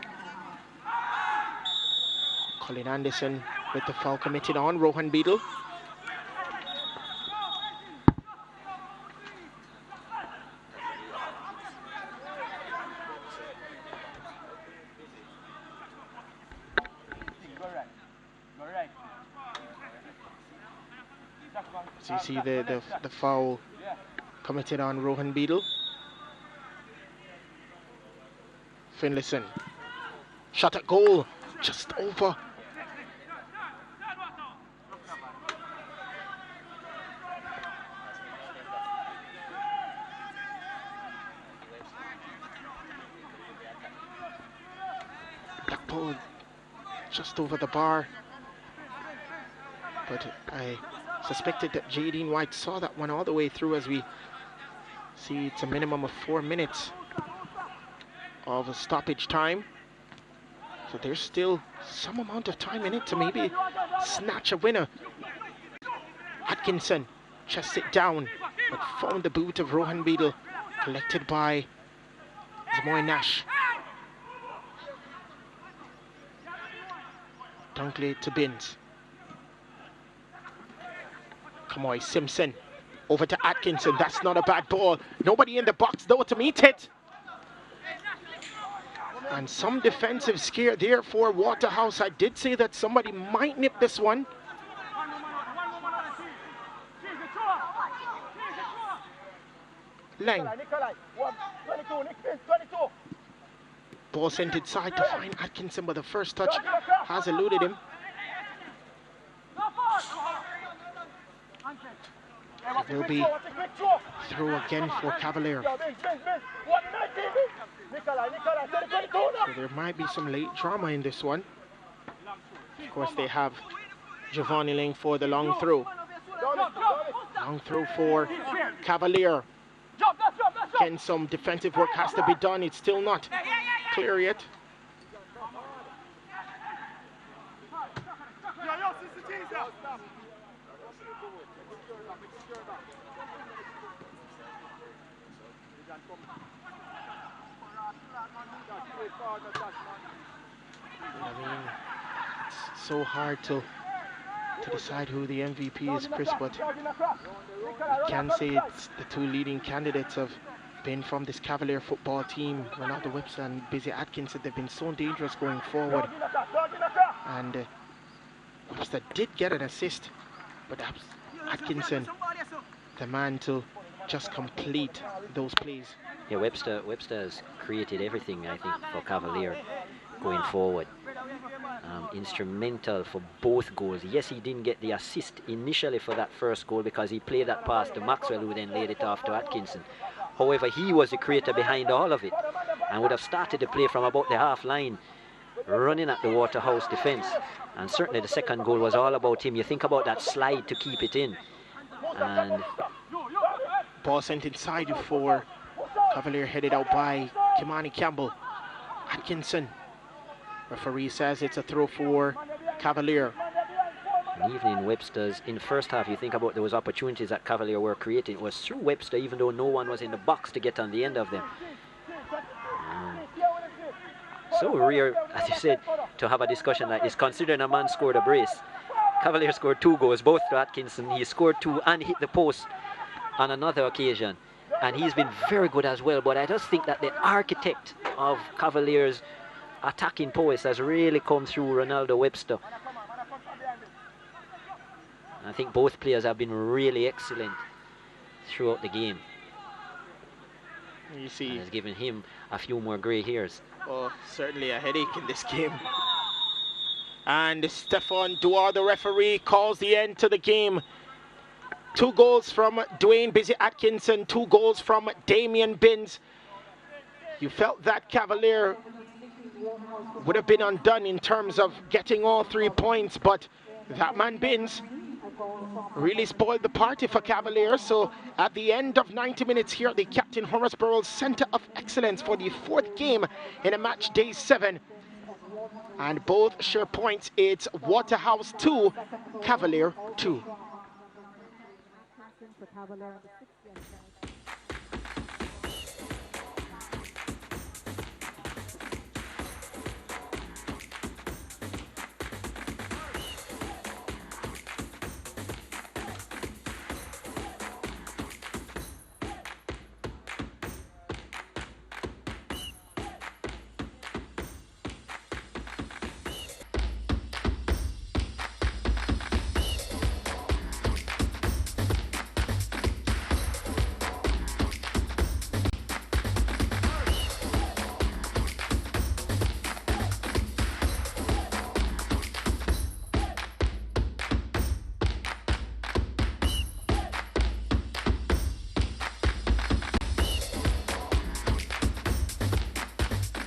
Colin Anderson with the foul committed on Rohan Beadle. So you see the foul committed on Rohan Beadle. Finlayson. Shot at goal. Just over. That ball just over the bar. But I suspected that Jadine White saw that one all the way through, as we see it's a minimum of 4 minutes of a stoppage time. So there's still some amount of time in it to maybe snatch a winner. Atkinson chests it down, but found the boot of Rohan Beadle, collected by Zamoy Nash. Dunkley to Binns. Kamoy Simpson over to Atkinson. That's not a bad ball. Nobody in the box though to meet it. And some defensive scare there for Waterhouse. I did say that somebody might nip this one. Lang. Ball sent inside to find Atkinson, but the first touch has eluded him. It will be through again for Cavalier. So there might be some late drama in this one. Of course, they have Giovanni Lang for the long throw. Long throw for Cavalier. Again, some defensive work has to be done. It's still not clear yet. I mean, it's so hard to to decide who the MVP is, Chris, but you can say it's the two leading candidates have been from this Cavalier football team, Ronaldo Webster and Busy Atkinson. They've been so dangerous going forward. And Webster did get an assist, but Atkinson, the man to just complete those plays. Yeah, Webster has created everything, I think, for Cavalier going forward. Instrumental for both goals. Yes, he didn't get the assist initially for that first goal because he played that pass to Maxwell, who then laid it off to Atkinson. However, he was the creator behind all of it and would have started the play from about the half line, running at the Waterhouse defense. And certainly the second goal was all about him. You think about that slide to keep it in. And ball sent inside for Cavalier, headed out by Kimani Campbell. Atkinson. Referee says it's a throw for Cavalier. And even in Webster's, in the first half, you think about those opportunities that Cavalier were creating. It was through Webster, even though no one was in the box to get on the end of them. So rare, as you said, to have a discussion like this, considering a man scored a brace. Cavalier scored 2 goals, both to Atkinson. He scored 2 and hit the post on another occasion. And he's been very good as well. But I just think that the architect of Cavalier's attacking prowess has really come through Ronaldo Webster. I think both players have been really excellent throughout the game. You see, and has given him a few more grey hairs. Oh, certainly a headache in this game. And Stefan Duar, the referee, calls the end to the game. 2 goals from Dwayne Busy Atkinson, 2 goals from Damien Binns. You felt that Cavalier would have been undone in terms of getting all 3 points, but that man Binns really spoiled the party for Cavalier. So at the end of 90 minutes here at the Captain Horace Burrell Center of Excellence for the 4th game in a match day 7, and both share points. It's Waterhouse 2, Cavalier 2.